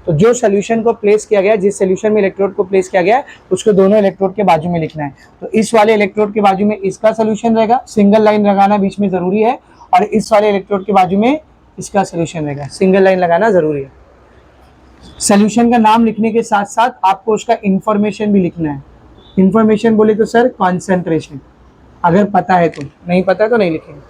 तो जो सोल्यूशन को प्लेस किया गया, जिस सोल्यूशन में इलेक्ट्रोड को प्लेस किया गया है, उसको दोनों इलेक्ट्रोड के बाजू में लिखना है। तो इस वाले इलेक्ट्रोड के बाजू में इसका सोल्यूशन रहेगा, सिंगल लाइन लगाना बीच में जरूरी है, और इस वाले इलेक्ट्रोड के बाजू में इसका सोल्यूशन रहेगा, सिंगल लाइन लगाना जरूरी है। सोल्यूशन का नाम लिखने के साथ साथ आपको उसका इंफॉर्मेशन भी लिखना है। इंफॉर्मेशन बोले तो सर कॉन्सेंट्रेशन, अगर पता है तो, नहीं पता है तो नहीं लिखेंगे।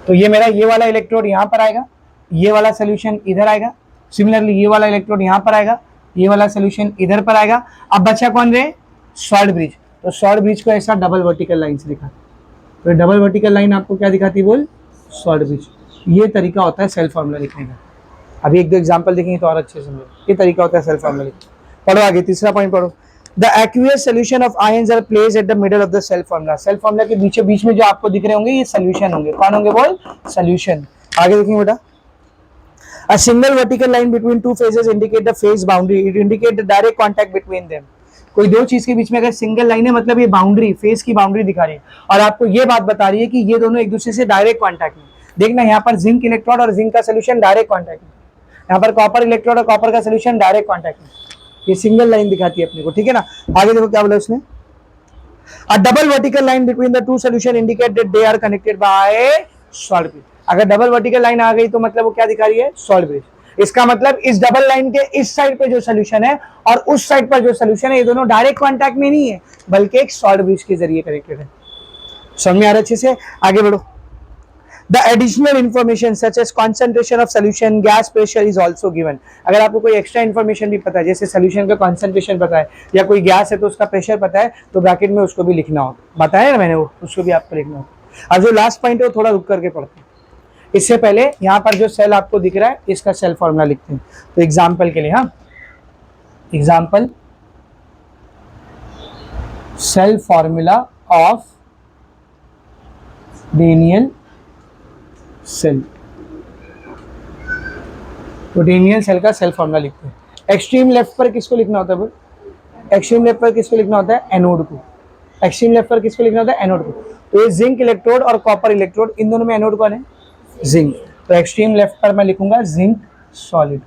तो ये मेरा ये वाला इलेक्ट्रोड यहाँ पर आएगा, ये वाला सोल्यूशन इधर आएगा, सिमिलरली ये वाला इलेक्ट्रोड यहाँ पर आएगा, ये वाला सोल्यूशन इधर पर आएगा। अब बचा कौन रहे, सॉल्ट ब्रिज। तो सॉल्ट ब्रिज को ऐसा डबल वर्टिकल लाइन से दिखा, तो डबल वर्टिकल लाइन आपको क्या दिखाती है, बोल सॉल्ट ब्रिज। ये तरीका होता है सेल फॉर्मूला लिखने का। अभी एक दो एग्जांपल देखेंगे तो और अच्छे से समझो, ये तरीका होता है सेल फॉर्मूला लिखने। पढ़ो आगे, तीसरा पॉइंट पढ़ो। The aqueous solution of ions are placed at the middle of the cell formula. Cell formula के बीचों बीच में जो आपको दिख रहे होंगे ये सोल्यूशन होंगे, कौन होंगे, बोल सोल्यूशन। आगे देखेंगे बेटा, a single vertical line between two phases indicate the phase boundary, it indicate the direct contact between them। कोई दो चीज के बीच में अगर सिंगल लाइन है मतलब ये बाउंड्री, फेस की बाउंड्री दिखा रही है, और आपको ये बात बता रही है कि ये दोनों एक दूसरे से डायरेक्ट कांटेक्ट में। देखना यहाँ पर जिंक इलेक्ट्रोड और जिंक का सोल्यूशन डायरेक्ट कांटेक्ट में, यहाँ पर कॉपर इलेक्ट्रोड और कॉपर का सोल्यूशन डायरेक्ट कांटेक्ट में। ये सिंगल लाइन दिखाती है अपने को, ठीक है ना। आगे देखो क्या बोला उसने, a double vertical line between the two solution indicate that they are connected by salt bridge। अगर डबल वर्टिकल लाइन आ गई तो मतलब वो क्या दिखा रही है, सॉल्ट ब्रिज। इसका मतलब इस डबल लाइन के इस साइड पे जो सोल्यूशन है और उस साइड पर जो सोल्यूशन है, ये दोनों डायरेक्ट कांटेक्ट में नहीं है बल्कि एक सॉल्ट ब्रिज के जरिए कनेक्टेड है। समझ में आ रहा है अच्छे से, आगे बढ़ो। The additional information such as concentration of solution, gas pressure is also given। अगर आपको कोई एक्स्ट्रा इन्फॉर्मेशन भी पता है, जैसे सोल्यूशन का कॉन्सेंट्रेशन पता है या कोई गैस है तो उसका प्रेशर पता है, तो ब्रैकेट में उसको भी लिखना हो, बताया ना मैंने, वो उसको भी आपको लिखना हो। अब जो लास्ट पॉइंट है वो थोड़ा रुक करके पढ़ते हैं। इससे पहले यहाँ पर जो सेल आपको दिख रहा है इसका सेल फॉर्मूला लिखते हैं। तो एग्जाम्पल के लिए, हाँ example, cell formula of Daniell cell. तो डेनियल सेल का सेल फॉर्मूला लिखते हैं। एक्सट्रीम लेफ्ट पर किसको लिखना होता है, बोल एक्सट्रीम लेफ्ट पर किसको लिखना होता है, एनोड को। एक्सट्रीम लेफ्ट पर किसको लिखना होता है, एनोड को। तो ये जिंक इलेक्ट्रोड और कॉपर इलेक्ट्रोड, इन दोनों में एनोड कौन है, जिंक। तो एक्सट्रीम लेफ्ट पर मैं लिखूंगा जिंक सॉलिड,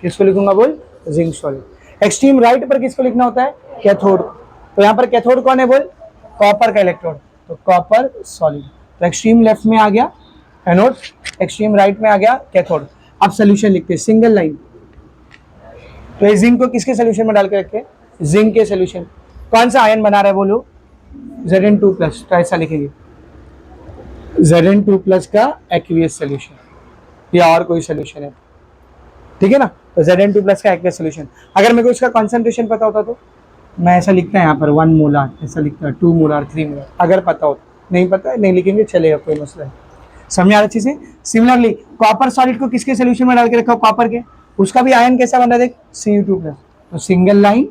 किसको लिखूंगा, बोल जिंक सॉलिड। एक्सट्रीम राइट पर किसको लिखना होता है, कैथोड। तो यहाँ पर कैथोड कौन है, बोल कॉपर का इलेक्ट्रोड, तो कॉपर सॉलिड। तो एक्सट्रीम लेफ्ट में आ गया एनोड, एक्सट्रीम राइट में आ गया कैथोड। अब सोल्यूशन लिखते हैं सिंगल लाइन। तो ये जिंक को किसके सोल्यूशन में डाल के रखे, जिंक के सोल्यूशन। कौन सा आयन बना रहा है, बोलो Zn2+। तो ऐसा लिखेंगे Zn2+ का एक्वियस सोल्यूशन या और कोई सोल्यूशन है, ठीक है ना। तो Zn2+ का एक्वियस सोल्यूशन। अगर मेरे को इसका कॉन्सेंट्रेशन पता होता तो मैं ऐसा लिखता है, यहाँ पर 1 मोलार ऐसा लिखता है, 2 मोलार 3 मोलार, अगर पता हो। नहीं पता है नहीं लिखेंगे, चलेगा, कोई मसला है। समझ आ रही चीज है। सिमिलरली कॉपर सॉलिड को किसके सोल्यूशन में डाल के रखा, कॉपर के, उसका भी आयन कैसा बन रहा है, देख Cu2+। तो सिंगल लाइन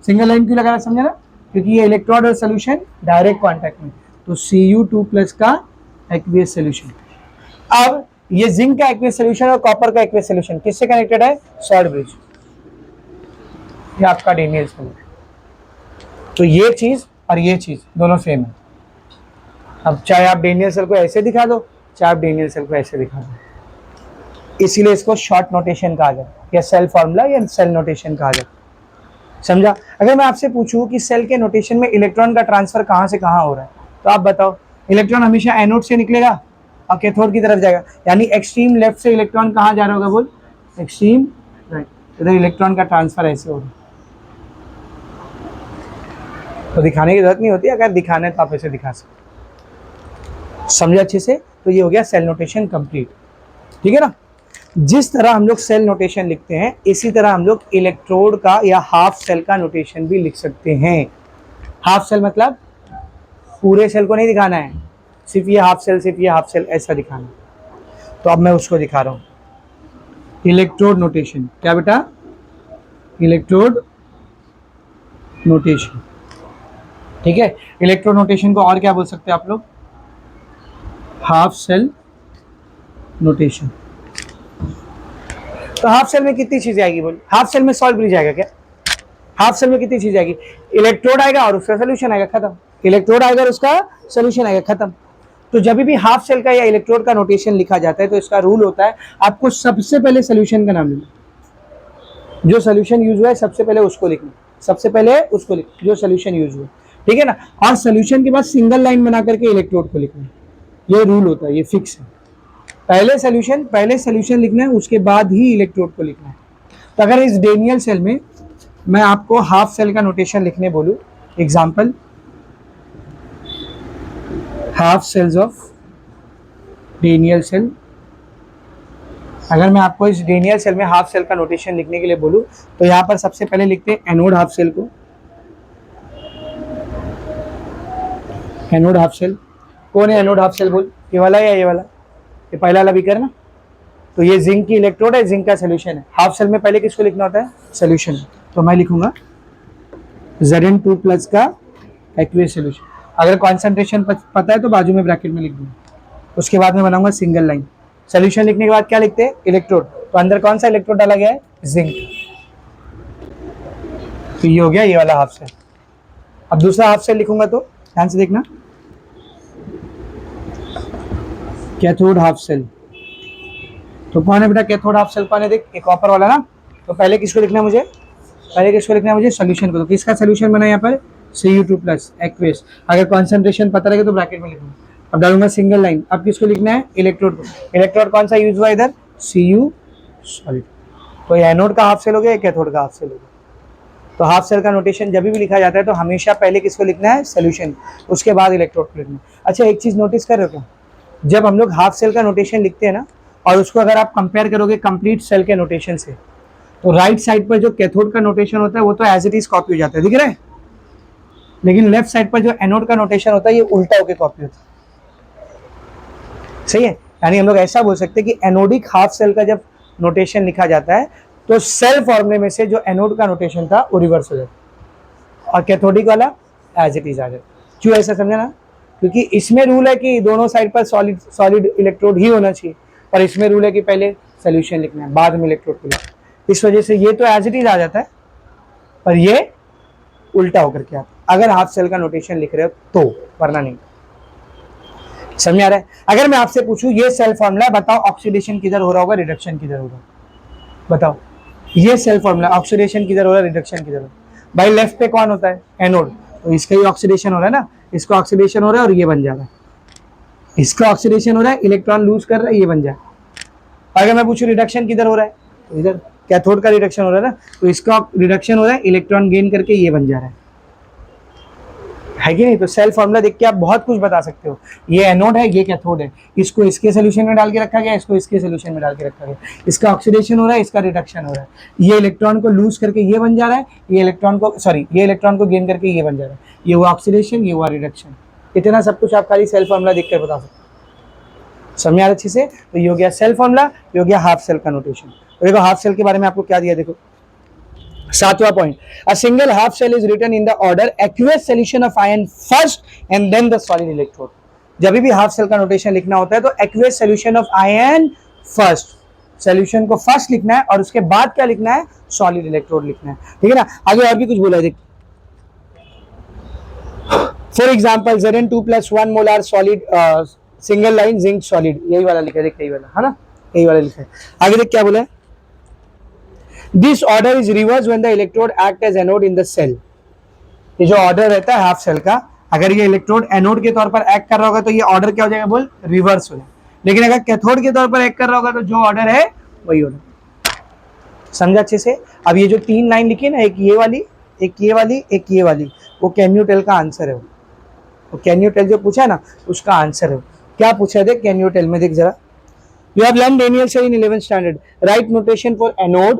क्यों लगा रहा, समझा ना, क्योंकि ये इलेक्ट्रोड और सोल्यूशन डायरेक्ट कांटेक्ट में। तो Cu2+ का एक्वियस सोल्यूशन। अब ये जिंक का एक्वियस सोल्यूशन और कॉपर का एक्वियस सोल्यूशन किससे कनेक्टेड है, सॉल्ट ब्रिज। ये आपका डेनियल सेल। तो ये चीज और ये चीज दोनों सेम है। अब चाहे आप डेनियल सेल को ऐसे दिखा दो, चाहे आप डेनियल सेल को ऐसे दिखा दो, इसीलिए इसको शॉर्ट नोटेशन कहा जाए, या सेल फॉर्मूला या सेल नोटेशन कहा जाए। समझा? अगर मैं आपसे पूछूं कि सेल के नोटेशन में इलेक्ट्रॉन का ट्रांसफर कहाँ से कहाँ हो रहा है, तो आप बताओ। इलेक्ट्रॉन हमेशा एनोड से निकलेगा और कैथोड की तरफ जाएगा, यानी एक्सट्रीम लेफ्ट से इलेक्ट्रॉन कहाँ जा रहा होगा, बोल एक्सट्रीम राइट। इधर इलेक्ट्रॉन का ट्रांसफर ऐसे होगा, तो दिखाने की जरूरत नहीं होती, अगर दिखाना है तो आप ऐसे दिखा सकते। समझे अच्छे से? तो ये हो गया सेल नोटेशन कंप्लीट, ठीक है ना। जिस तरह हम लोग सेल नोटेशन लिखते हैं, इसी तरह हम लोग इलेक्ट्रोड का या हाफ सेल का नोटेशन भी लिख सकते हैं। हाफ सेल मतलब पूरे सेल को नहीं दिखाना है, सिर्फ ये हाफ सेल, सिर्फ ये हाफ सेल, ऐसा दिखाना है। तो अब मैं उसको दिखा रहा हूं, इलेक्ट्रोड नोटेशन। क्या बेटा? इलेक्ट्रोड नोटेशन, ठीक है। इलेक्ट्रोड नोटेशन को और क्या बोल सकते हैं आप लोग? Half cell notation. तो हाफ सेल में कितनी चीजें आएगी, बोल? हाफ सेल में सॉल्व ब्रिज आएगा क्या? हाफ सेल में कितनी चीज आएगी? इलेक्ट्रोड आएगा और उसका सोल्यूशन आएगा, खत्म। इलेक्ट्रोड आएगा और उसका सोल्यूशन आएगा, खत्म। तो जब भी हाफ सेल का या इलेक्ट्रोड का नोटेशन लिखा जाता है, तो इसका रूल होता है आपको सबसे पहले सोल्यूशन का नाम लेना, जो सोल्यूशन यूज हुआ है सबसे पहले उसको लिखना, सबसे पहले उसको लिख जो सोल्यूशन यूज हुआ, ठीक है ना। और सोल्यूशन के बाद सिंगल लाइन बना करके इलेक्ट्रोड को लिखना, ये रूल होता है, ये फिक्स है। पहले सोल्यूशन लिखना है, उसके बाद ही इलेक्ट्रोड को लिखना है। तो अगर इस डेनियल सेल में मैं आपको हाफ सेल का नोटेशन लिखने बोलूं, example half cells of Daniell cell, अगर मैं आपको इस डेनियल सेल में हाफ सेल का नोटेशन लिखने के लिए बोलूं, तो यहां पर सबसे पहले लिखते हैं एनोड हाफ सेल को। एनोड हाफ सेल कौन है? एनोड हाफ सेल बोल, ये वाला या ये वाला? ये पहला वाला बीकर ना। तो ये जिंक की इलेक्ट्रोड है, जिंक का सोल्यूशन है। हाफ सेल में पहले किसको लिखना होता है? सोल्यूशन। तो मैं लिखूंगा Zn2+ का एक्वियस सोल्यूशन। अगर कॉन्सेंट्रेशन पता है तो बाजू में ब्रैकेट में लिख दूंगा। उसके बाद में बनाऊंगा सिंगल लाइन। सोल्यूशन लिखने के बाद क्या लिखते हैं? इलेक्ट्रोड। तो अंदर कौन सा इलेक्ट्रोड डाला गया है? जिंक। तो ये हो गया ये वाला हाफ सेल। अब दूसरा हाफ सेल लिखूंगा, तो ध्यान से देखना, कैथोड हाफ सेल। तो कौन है बेटा कैथोड हाफ सेल? कौन है? देख, एक कॉपर वाला ना। तो पहले किसको लिखना है मुझे? पहले किसको लिखना है मुझे? सोल्यूशन को। तो किसका सोल्यूशन बना यहाँ पर? Cu2+ aqueous. अगर कॉन्सेंट्रेशन पता लगे तो ब्रैकेट में लिखूंगा। अब डालूंगा सिंगल लाइन। अब किसको लिखना है? इलेक्ट्रोड को। इलेक्ट्रोड कौन सा यूज हुआ इधर? Cu solid. तो ये एनोड का हाफ सेल हो गया, कैथोड का हाफ सेल हो गया। तो हाफ सेल का नोटेशन जब भी लिखा जाता है तो हमेशा पहले किसको लिखना है? सोल्यूशन, उसके बाद इलेक्ट्रोड को लिखना है। अच्छा, एक चीज नोटिस कर रहे हो क्या? जब हम लोग हाफ सेल का नोटेशन लिखते हैं ना, और उसको अगर आप कंपेयर करोगे कंप्लीट सेल के नोटेशन से, तो राइट साइड पर जो कैथोड का नोटेशन होता है वो तो एज इट इज कॉपी हो जाता है, दिख रहा है। लेकिन लेफ्ट साइड पर जो एनोड का नोटेशन होता है ये उल्टा होकर कॉपी होता है, सही है। यानी हम लोग ऐसा बोल सकते हैं कि एनोडिक हाफ सेल का जब नोटेशन लिखा जाता है तो सेल फॉर्मूले में से जो एनोड का नोटेशन था वो रिवर्स हो जाता है और कैथोडिक वाला एज इट इज आ जाता है। क्यों ऐसा समझा ना? क्योंकि इसमें रूल है कि दोनों साइड पर सॉलिड इलेक्ट्रोड ही होना चाहिए, और इसमें रूल है कि पहले सोल्यूशन लिखना है बाद में इलेक्ट्रोड को लिखना है। इस वजह से ये तो एज इट इज आ जाता है, पर ये उल्टा होकर के आता है अगर हाफ सेल का नोटेशन लिख रहे हो तो, वरना नहीं। समझ आ रहा है? अगर मैं आपसे पूछूं ये सेल फॉर्मूला बताओ, ऑक्सीडेशन किधर हो रहा होगा, रिडक्शन किधर हो रहा होगा, बताओ। ये सेल फॉर्मूला, ऑक्सीडेशन किधर हो रहा है, रिडक्शन किधर हो रहा है। भाई लेफ्ट पे कौन होता है? एनोड। तो इसका ही ऑक्सीडेशन हो रहा है ना, इसका ऑक्सीडेशन हो रहा है और ये बन जा रहा है। इसका ऑक्सीडेशन हो रहा है, इलेक्ट्रॉन लूज कर रहा है, ये बन जाए। अगर मैं पूछूं रिडक्शन किधर हो रहा है, तो इधर कैथोड का रिडक्शन हो रहा है ना, तो इसका रिडक्शन हो रहा है, इलेक्ट्रॉन गेन करके ये बन जा रहा है कि नहीं? तो सेल फॉर्मूला देख के आप बहुत कुछ बता सकते हो। ये एनोड है, ये कैथोड है, इसको इसके सोल्यूशन में डाल के रखा गया, इसको इसके सोल्यूशन में डाल के रखा गया। इसका ऑक्सीडेशन हो रहा है, इसका रिडक्शन हो रहा है। ये इलेक्ट्रॉन को लूज करके ये बन जा रहा है, ये इलेक्ट्रॉन को गेन करके ये बन जा रहा है। ये हुआ ऑक्सीडेशन, ये हुआ रिडक्शन। इतना सब कुछ आप खाली सेल फॉर्मूला देख कर बता सकते हो। समझ आ रहा अच्छे से? तो ये हो गया सेल फॉर्मूला, ये हो गया हाफ सेल का नोटेशन। तो देखो हाफ सेल के बारे में आपको क्या दिया, देखो 7वां point, a single half cell is written in the order aqueous solution of ion first and then the solid electrode. जब भी हाफ सेल का नोटेशन लिखना होता है तो aqueous solution of ion first, solution को फर्स्ट लिखना है और उसके बाद क्या लिखना है? सॉलिड इलेक्ट्रोड लिखना है, ठीक है ना। आगे और भी कुछ बोला है, देख। For example Zn2+1 molar solid single line zinc solid, यही वाला लिखा है, देख यही वाला है ना, यही वाला लिखा है। आगे देख क्या बोला है, this order is reverse when the electrode act as anode in the cell. ये जो ऑर्डर रहता है हाफ सेल का, अगर ये इलेक्ट्रोड एनोड के तौर पर एक्ट कर रहा होगा तो ये ऑर्डर क्या हो जाएगा बोल, रिवर्स हो जाएगा। लेकिन अगर कैथोड के तौर पर एक्ट कर रहा होगा तो जो ऑर्डर है वही ऑर्डर। समझा अच्छे से? अब ये जो 3 लाइन लिखी है ना, एक ये वाली, एक ये वाली, एक ये वाली, वो कैन यू टेल का आंसर है। वो कैन यू टेल जो पूछा है ना, उसका आंसर है। क्या पूछा है देख, कैन यू टेल में देख जरा। You have learn Daniell cell in 11th standard, write notation for anode,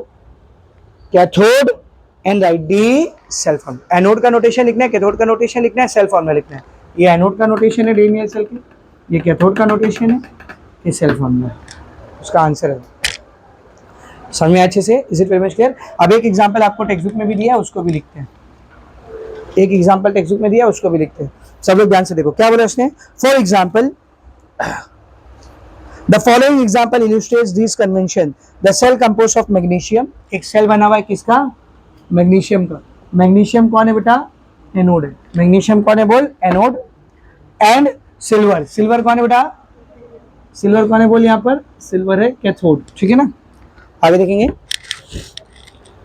cathode and write the cell formula. Anode का नोटेशन लिखना है, कैथोड का नोटेशन लिखना है, सेल फॉर्मूला लिखना है। ये एनोड का नोटेशन है डेनियल सेल की, ये कैथोड का नोटेशन है, ये सेल फॉर्मूला है, उसका आंसर है। समझ में अच्छे से? Is it very much clear? अब एक एग्जांपल आपको टेक्स्ट बुक में भी दिया है, उसको भी लिखते हैं। एक एग्जांपल टेक्स्ट बुक में दिया है, उसको भी लिखते हैं। सब लोग ध्यान से देखो क्या बोला उसने। For example, the following example illustrates this convention, the cell composed of magnesium. एक सेल बना हुआ है किसका? मैग्नीशियम का। मैग्नीशियम कौन है बेटा? एनोड है। मैग्नीशियम कौन है बोल? एनोड। एंड सिल्वर, सिल्वर कौन है बेटा? सिल्वर कौन है बोल? यहाँ पर सिल्वर है कैथोड, ठीक है ना। आगे देखेंगे,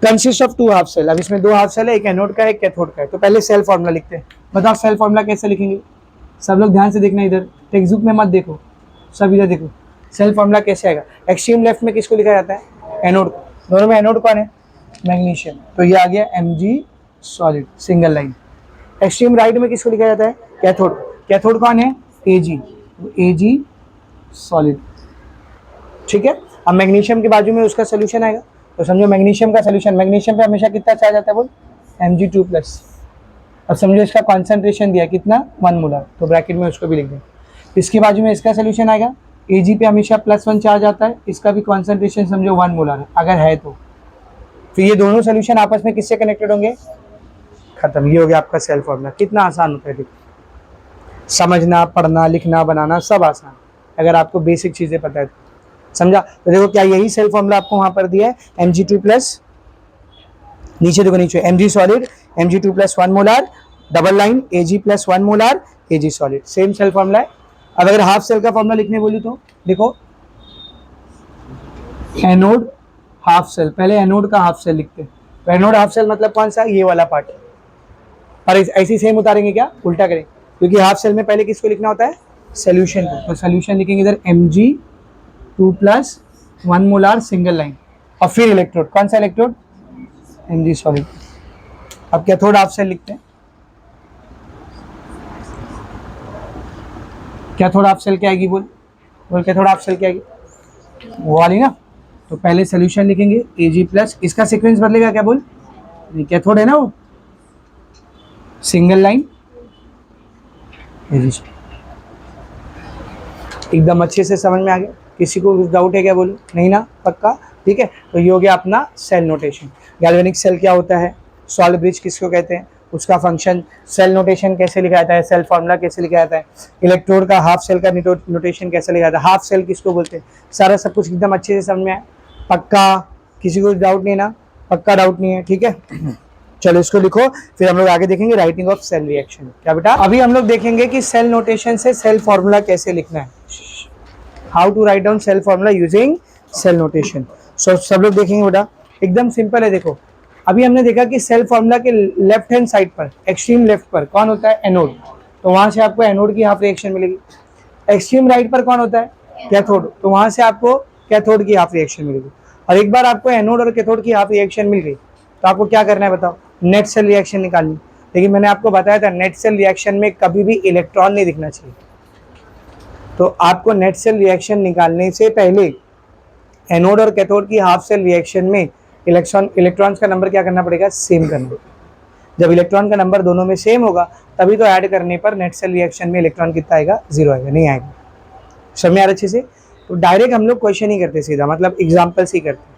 कंसिस्ट ऑफ 2 हाफ सेल। अब इसमें 2 हाफ सेल है, एक एनोड का है, एक कैथोड का है। तो पहले सेल फॉर्मूला लिखते हैं। बताओ सेल फॉर्मूला कैसे लिखेंगे? सब लोग ध्यान से देखना, इधर टेक्स्ट बुक में मत देखो, सब इधर देखो। सेल फॉर्मूला कैसे आएगा? एक्सट्रीम लेफ्ट में किसको लिखा जाता है? एनोड को। दोनों में एनोड कौन है? मैग्नीशियम। तो ये आ गया Mg solid, single line. Extreme right में किसको लिखा जाता है? कैथोड। कैथोड कौन है? Ag, Ag सॉलिड, ठीक है। अब मैग्नीशियम के बाजू में उसका सोल्यूशन आएगा, तो समझो मैग्नीशियम का सोल्यूशन, मैग्नीशियम पे हमेशा कितना चार्ज आता है बोल? Mg2+। अब समझो इसका कॉन्सेंट्रेशन दिया कितना? 1 मोलर, तो ब्रैकेट में उसको भी लिख दें। इसके बाजू में इसका सोल्यूशन आएगा, Ag पे हमेशा +1 चार्ज आता है, इसका भी कॉन्सेंट्रेशन समझो 1 मोलर है, अगर है तो। फिर ये दोनों सोल्यूशन आपस में किससे कनेक्टेड होंगे? खत्म। ये हो गया आपका सेल फॉर्मूला। कितना आसान होता है देखो, समझना, पढ़ना, लिखना, बनाना सब आसान, अगर आपको बेसिक चीजें पता है तो। समझा? तो देखो क्या यही सेल फॉर्मूला आपको वहां पर दिया है, Mg2+, नीचे देखो, नीचे Mg solid, Mg2+ 1 molar, double line Ag+1 molar, Ag solid, same cell formula है। अब अगर हाफ सेल का फॉर्मूला लिखने बोली तो देखो, एनोड हाफ सेल, पहले एनोड का हाफ सेल लिखते हैं। तो एनोड हाफ सेल मतलब कौन सा? ये वाला पार्ट। और ऐसी सेम उतारेंगे क्या? उल्टा करें, क्योंकि हाफ सेल में पहले किसको लिखना होता है? सोल्यूशन को। तो सोल्यूशन लिखेंगे इधर Mg2+ 1 मोलर, सिंगल लाइन, और फिर इलेक्ट्रोड। कौन सा इलेक्ट्रोड? Mg solid. अब कैथोड हाफ सेल लिखते हैं। कैथोड हाफ सेल क्या आएगी बोल? बोल कैथोड हाफ सेल क्या आएगी? वो वाली ना। तो पहले सोल्यूशन लिखेंगे Ag+, इसका सीक्वेंस बदलेगा क्या बोल? कैथोड है ना वो, सिंगल लाइन Ag। एकदम अच्छे से समझ में आ गया? किसी को कुछ डाउट है क्या बोलो? नहीं ना? पक्का? ठीक है। तो ये हो गया अपना सेल नोटेशन। गैल्वेनिक सेल क्या होता है, सॉल्ट ब्रिज किसको कहते हैं, उसका फंक्शन, सेल नोटेशन कैसे लिखा जाता है, सेल फॉर्मूला कैसे लिखा जाता है, इलेक्ट्रोड का हाफ सेल का नोटेशन कैसे लिखा जाता है, हाफ सेल किसको बोलते हैं, सारा सब कुछ एकदम अच्छे से समझ में आया? पक्का? किसी को डाउट नहीं ना? पक्का डाउट नहीं है? ठीक है। चलो इसको लिखो, फिर हम लोग आगे देखेंगे राइटिंग ऑफ सेल रिएक्शन। क्या बेटा? अभी हम लोग देखेंगे कि सेल नोटेशन से सेल फॉर्मूला कैसे लिखना है, how to write down cell formula using cell notation. So सब लोग देखेंगे बेटा, एकदम सिंपल है। देखो अभी हमने देखा कि सेल फॉर्मूला के लेफ्ट हैंड साइड पर, एक्सट्रीम लेफ्ट पर कौन होता है? एनोड। तो वहां से आपको एनोड की हाफ रिएक्शन मिलेगी। एक्सट्रीम राइट पर कौन होता है? कैथोड। तो वहां से आपको कैथोड की हाफ रिएक्शन मिलेगी। और एक बार आपको एनोड और कैथोड की हाफ रिएक्शन मिल गई तो आपको क्या करना है बताओ? नेट सेल रिएक्शन निकालनी। लेकिन मैंने आपको बताया था नेट सेल रिएक्शन में कभी भी इलेक्ट्रॉन नहीं दिखना चाहिए। तो आपको नेट सेल रिएक्शन निकालने से पहले एनोड और कैथोड की हाफ सेल रिएक्शन में इलेक्ट्रॉन्स का नंबर क्या करना पड़ेगा? सेम करना। जब इलेक्ट्रॉन का नंबर दोनों में सेम होगा तभी तो ऐड करने पर नेट सेल रिएक्शन में इलेक्ट्रॉन कितना आएगा? 0 आएगा, नहीं आएगा। समझ में आ रहा अच्छे से? तो डायरेक्ट हम लोग क्वेश्चन ही करते सीधा, मतलब एग्जाम्पल्स ही करते,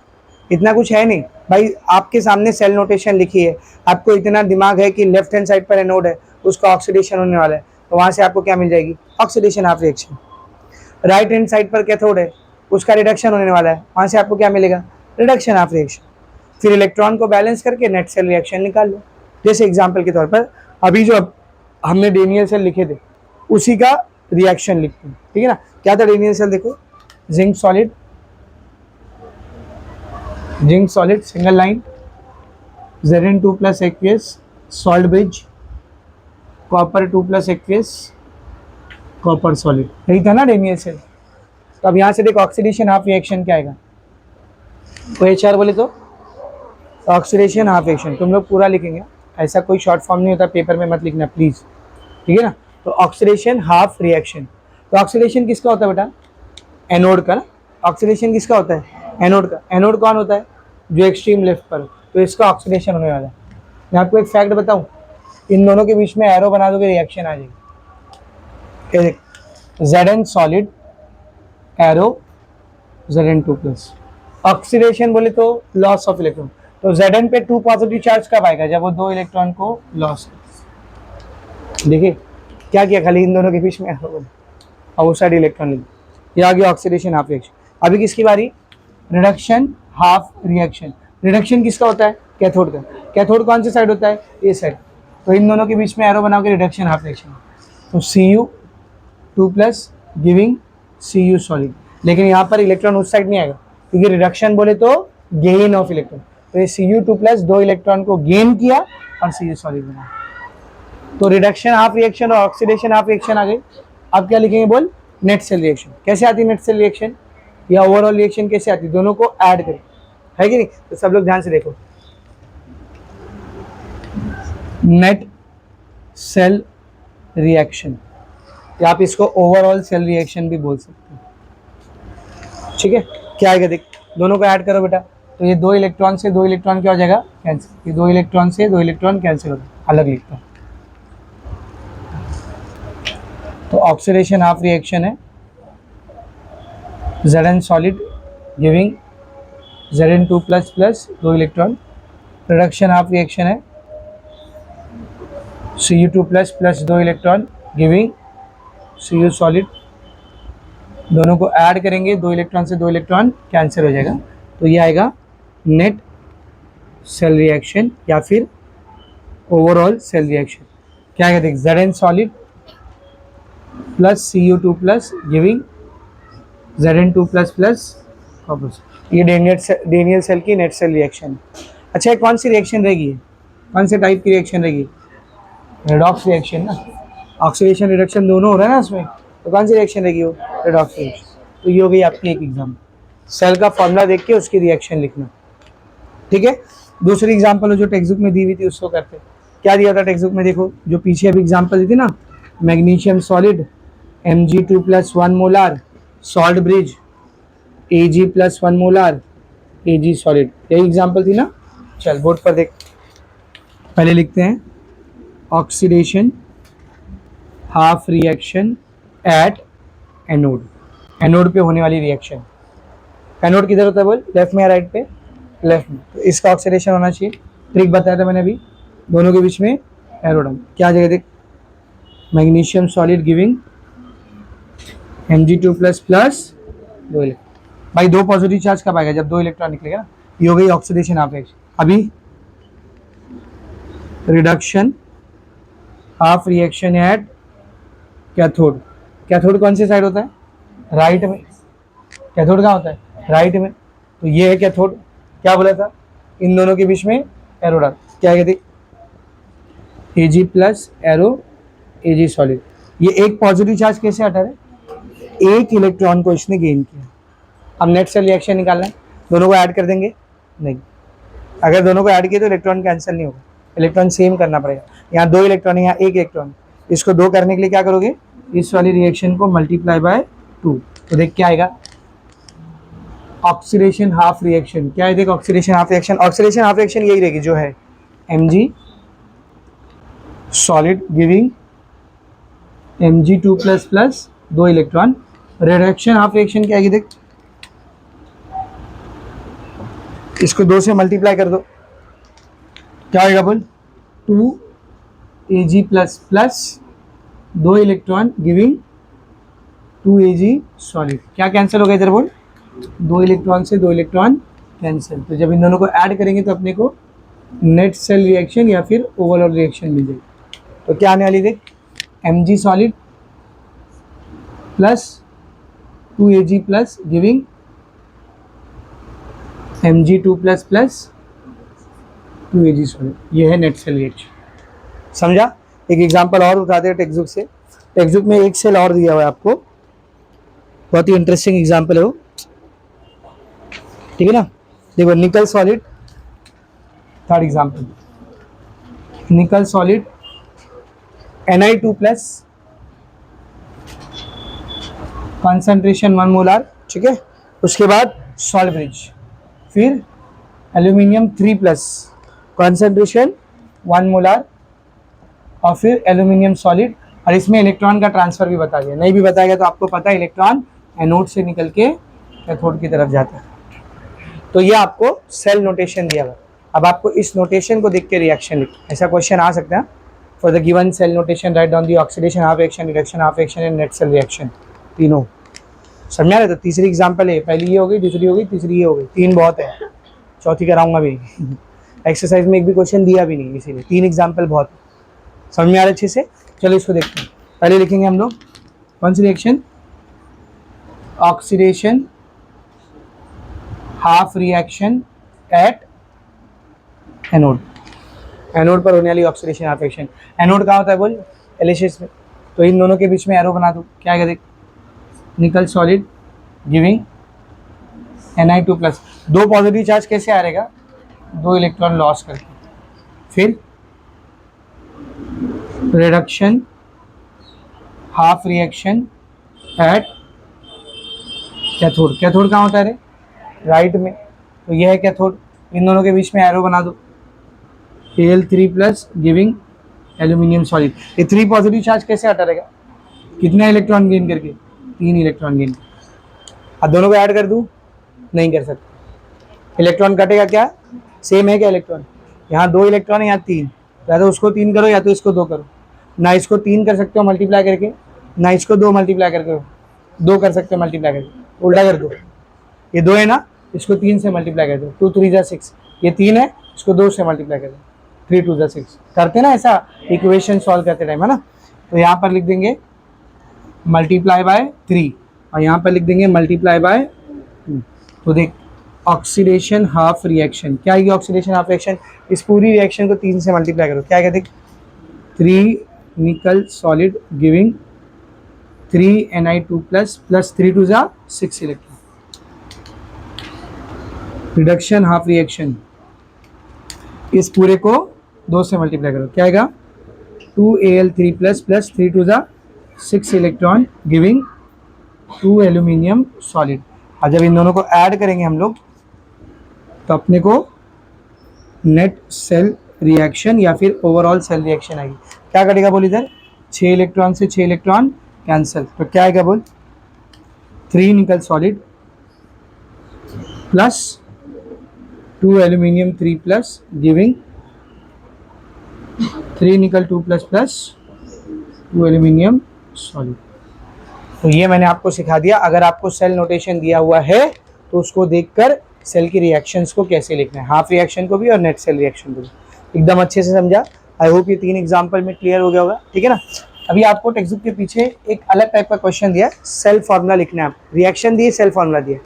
इतना कुछ है नहीं भाई। आपके सामने सेल नोटेशन लिखी है, आपको इतना दिमाग है कि लेफ्ट हैंड साइड पर एनोड है, उसका ऑक्सीडेशन होने वाला है, तो वहां से आपको क्या मिल जाएगी? Oxidation half reaction. Right hand side पर कैथोड है, उसका रिडक्शन होने वाला है, वहां से आपको क्या मिलेगा? Reduction half reaction. फिर इलेक्ट्रॉन को बैलेंस करके नेट सेल रिएक्शन निकाल लो। जैसे एग्जाम्पल के तौर पर अभी जो हमने डेनियल सेल लिखे थे उसी का रिएक्शन लिखते हैं, ठीक है ना। क्या था डेनियल सेल? देखो zinc solid, zinc solid single line, Zn2 plus aqueous salt bridge, copper 2 plus aqueous copper solid, यही था ना डेनियल सेल। तो अब यहाँ से देखो ऑक्सीडेशन हाफ रिएक्शन क्या आएगा, तो HR बोले तो ऑक्सीडेशन हाफ रिएक्शन, तुम लोग पूरा लिखेंगे, ऐसा कोई शॉर्ट फॉर्म नहीं होता, पेपर में मत लिखना प्लीज़, ठीक है ना। तो ऑक्सीडेशन हाफ रिएक्शन, तो ऑक्सीडेशन किसका होता है बेटा, एनोड का ना। ऑक्सीडेशन किसका होता है, एनोड का। एनोड कौन होता है, जो एक्सट्रीम लेफ्ट पर, तो इसका ऑक्सीडेशन होने वाला है। मैं आपको एक फैक्ट बताऊं, इन दोनों के बीच में एरो बना दोगे रिएक्शन आ जाएगी। Zn solid arrow Zn2 plus, oxidation बोले तो लॉस ऑफ इलेक्ट्रॉन, तो Zn पे 2 पॉजिटिव चार्ज कब आएगा, जब वो 2 इलेक्ट्रॉन को लॉस। देखिए क्या किया, खाली इन दोनों के बीच में एरो बना, आउटसाइड इलेक्ट्रॉन लिया, ये आ गया ऑक्सीडेशन हाफ रिएक्शन। अभी किसकी बारी, रिडक्शन हाफ रिएक्शन। रिडक्शन किसका होता है, कैथोड का। कैथोड कौन सी साइड होता है, ये साइड, तो इन दोनों के बीच में एरो बनाओगे रिडक्शन हाफ रिएक्शन, तो Cu2 plus giving Cu solid, लेकिन यहाँ पर इलेक्ट्रॉन उस साइड नहीं आएगा, क्योंकि रिडक्शन बोले तो गेन ऑफ इलेक्ट्रॉन, तो ये Cu2 प्लस 2 इलेक्ट्रॉन को गेन किया और Cu सॉलिड बना। तो रिडक्शन हाफ रिएक्शन और ऑक्सीडेशन हाफ रिएक्शन आ गई। अब क्या लिखेंगे बोल, नेट सेल रिएक्शन। कैसे आती है नेट सेल रिएक्शन, या ओवरऑल रिएक्शन कैसे आती है, दोनों को ऐड करें, है कि नहीं। तो सब लोग ध्यान से देखो, नेट सेल रिएक्शन, या आप इसको ओवरऑल सेल रिएक्शन भी बोल सकते हो, ठीक है। क्या आएगा देख, दोनों को ऐड करो बेटा, तो ये 2 इलेक्ट्रॉन से 2 इलेक्ट्रॉन क्या हो जाएगा, कैंसिल, ये 2 इलेक्ट्रॉन से 2 इलेक्ट्रॉन कैंसिल हो जाएगा, अलग लिखता हूँ। तो ऑक्सीडेशन हाफ रिएक्शन है, Zn solid giving Zn2 plus plus 2 electron. Reduction half reaction है, Cu2 plus plus 2 electron giving Cu solid, दोनों को ऐड करेंगे, 2 इलेक्ट्रॉन से 2 इलेक्ट्रॉन कैंसिल हो जाएगा, तो ये आएगा नेट सेल रिएक्शन या फिर ओवरऑल सेल रिएक्शन। क्या आएगा देख, Zn solid plus Cu2 plus giving Zn2 plus plus copper, ये डेनियल सेल की नेट सेल रिएक्शन। अच्छा, कौन सी रिएक्शन रहेगी, कौन से टाइप की रिएक्शन रहेगी, रेडॉक्स रिएक्शन ना, ऑक्सीडेशन रिडक्शन दोनों हो रहा है ना इसमें, तो कौन सी रिएक्शन रहेगी वो, रेडॉक्स रिएक्शन। तो ये हो गई आपकी एक एग्जाम, सेल का फॉर्मूला देख के उसकी रिएक्शन लिखना, ठीक है। दूसरी एग्जाम्पल जो टेक्स्ट बुक में दी हुई थी उसको करते, क्या दिया था टेक्स्ट बुक में, देखो जो पीछे अभी एग्जाम्पल दी थी ना, magnesium solid Mg2 plus 1 molar salt bridge Ag plus 1 molar Ag solid, यही एग्जाम्पल थी ना। चल बोर्ड पर देख, पहले लिखते हैं oxidation half reaction at anode, anode पे होने वाली रिएक्शन। एनोड किधर होता है बोल, लेफ्ट में या राइट पे, लेफ्ट में, तो इसका ऑक्सीडेशन होना चाहिए। ट्रिक बताया था मैंने अभी, दोनों के बीच में एरो डाल, क्या जगह देख, magnesium solid giving Mg2 plus plus 2 electron, भाई 2 पॉजिटिव चार्ज कब आएगा, जब 2 इलेक्ट्रॉन निकलेगा ना, ये हो गई ऑक्सीडेशन हाफ रिएक्शन। अभी reduction half reaction at cathode, cathode कौन सी साइड होता है, राइट में, कैथोड कहाँ होता है, राइट में, तो ये है कैथोड। क्या बोला था, इन दोनों के बीच में एरो डाल, क्या कहती, Ag plus arrow Ag solid, ये एक पॉजिटिव चार्ज कैसे हटा रहे, एक इलेक्ट्रॉन को इसने गेन किया। अब नेट सेल रिएक्शन निकालना है, दोनों को ऐड कर देंगे, नहीं, अगर दोनों को ऐड किए तो इलेक्ट्रॉन कैंसिल नहीं होगा, इलेक्ट्रॉन सेम करना पड़ेगा। यहाँ 2 इलेक्ट्रॉन है, यहाँ 1 इलेक्ट्रॉन, इसको 2 करने के लिए क्या करोगे, इस वाली रिएक्शन को मल्टीप्लाई बाय 2, तो देख क्या आएगा, ऑक्सीडेशन हाफ रिएक्शन। क्या है देख, oxidation half reaction, oxidation half reaction यही रहेगी जो है Mg solid giving Mg2 plus plus 2 electron. Reduction half reaction क्या आएगी देख, इसको 2 से मल्टीप्लाई कर दो, क्या आएगा बोल, 2 Ag plus plus 2 electron giving 2 Ag solid. क्या कैंसिल हो गया इधर बोल, 2 इलेक्ट्रॉन से 2 इलेक्ट्रॉन कैंसिल, तो जब इन दोनों को ऐड करेंगे तो अपने को नेट सेल रिएक्शन या फिर ओवरऑल रिएक्शन मिल जाएगी। तो क्या आने वाली देख, Mg solid plus 2 Ag plus giving Mg2 plus 2Ag solid, ये है नेट सेल रिएक्शन। समझा? एक एग्जांपल और बताते हैं टेक्स्ट बुक से। टेक्स्ट बुक में एक सेल और दिया हुआ है आपको, बहुत ही इंटरेस्टिंग एग्जांपल है वो, ठीक है ना। देखो निकल सॉलिड, थर्ड एग्जांपल, निकल solid Ni2 plus concentration 1 molar, ठीक है। उसके बाद सॉल्ट ब्रिज, फिर एल्यूमिनियम 3 प्लस कॉन्सेंट्रेशन 1 मोलार, और फिर एल्यूमिनियम सॉलिड। और इसमें इलेक्ट्रॉन का ट्रांसफर भी बता दिया, नहीं भी बताया तो आपको पता है इलेक्ट्रॉन एनोड से निकल के कैथोड की तरफ जाता है। तो ये आपको सेल नोटेशन दिया हुआ। अब आपको इस नोटेशन को देख के रिएक्शन लिख, ऐसा क्वेश्चन आ सकता है। For the given cell notation write down the oxidation half reaction, reduction half reaction and net cell reaction, तीनों समझा रहे। तो तीसरी एग्जांपल है, पहली ये हो गई, दूसरी हो गई, तीसरी ये हो गई, तीन बहुत है, चौथी कराऊंगा भी नहीं। एक्सरसाइज में एक भी क्वेश्चन दिया भी नहीं, इसीलिए 3 एग्जांपल बहुत है। समझ में आ रहा अच्छे से? चलो इसको देखते हैं। पहले लिखेंगे हम लोग कौन सी reaction, oxidation half reaction at anode, anode पर होने वाली ऑक्सीडेशन हाफ रिएक्शन। एनोड कहाँ होता है बोल? एलिसिस में। तो इन दोनों के बीच में एरो बना दूँ, क्या है देख, निकल solid giving Ni2 plus, 2 positive charge कैसे आ रहेगा, 2 इलेक्ट्रॉन लॉस करके, फिर reduction half reaction at cathode. Cathode कहाँ होता है रे? राइट में। तो यह है कैथोड, इन दोनों के बीच में एरो बना दो, Al3 plus giving aluminium solid. ये 3 पॉजिटिव चार्ज कैसे हटा रहेगा, कितना इलेक्ट्रॉन गेन करके, 3 इलेक्ट्रॉन गेन। अब दोनों को ऐड कर दूँ? नहीं कर सकते, इलेक्ट्रॉन कटेगा क्या, सेम है क्या इलेक्ट्रॉन, यहाँ 2 इलेक्ट्रॉन है, यहाँ 3, या तो उसको 3 करो या तो इसको 2 करो। ना इसको 3 कर सकते हो मल्टीप्लाई करके, ना इसको 2 मल्टीप्लाई करके, 2 कर सकते हो मल्टीप्लाई करके, उल्टा कर दो। ये 2 है ना, इसको 3 से मल्टीप्लाई कर दो, 2 3 जा 6, ये 3 है, इसको 2 से मल्टीप्लाई कर दो, 3 2 जा 6। करते ना ऐसा इक्वेशन सॉल्व करते टाइम, है ना। तो यहाँ पर लिख देंगे मल्टीप्लाई बाय 3 और यहाँ पर लिख देंगे मल्टीप्लाई बाय 2। तो देख ऑक्सीडेशन हाफ रिएक्शन, क्या है ऑक्सीडेशन हाफ रिएक्शन, इस पूरी रिएक्शन को 3 से मल्टीप्लाई करो, क्या कहते, 3 निकल solid giving 3 Ni2 plus plus 3 2 जा 6 इलेक्ट्रॉन। रिडक्शन हाफ रिएक्शन, इस पूरे को 2 से मल्टीप्लाई करो, क्या आएगा, 2Al3 प्लस प्लस 3 2 जा 6 इलेक्ट्रॉन गिविंग 2 एल्यूमिनियम सॉलिड। और जब इन दोनों को ऐड करेंगे हम लोग तो अपने को नेट सेल रिएक्शन या फिर ओवरऑल सेल रिएक्शन आएगी। क्या करेगा बोल, इधर 6 इलेक्ट्रॉन से 6 इलेक्ट्रॉन कैंसिल, तो क्या आएगा बोल, 3 निकल solid plus 2 aluminium 3 plus giving 3 निकल 2 प्लस प्लस 2 एल्यूमिनियम सॉलिड। तो ये मैंने आपको सिखा दिया। अगर आपको सेल नोटेशन दिया हुआ है तो उसको देखकर सेल की रिएक्शंस को कैसे लिखना है, हाफ रिएक्शन को भी और नेट सेल रिएक्शन को भी, एकदम अच्छे से समझा। आई होप ये 3 एग्जांपल में क्लियर हो गया होगा, ठीक है ना। अभी आपको टेक्स्ट बुक के पीछे एक अलग टाइप का क्वेश्चन दिया, सेल फार्मूला लिखना है। आप रिएक्शन दिए, सेल फार्मूला दिया,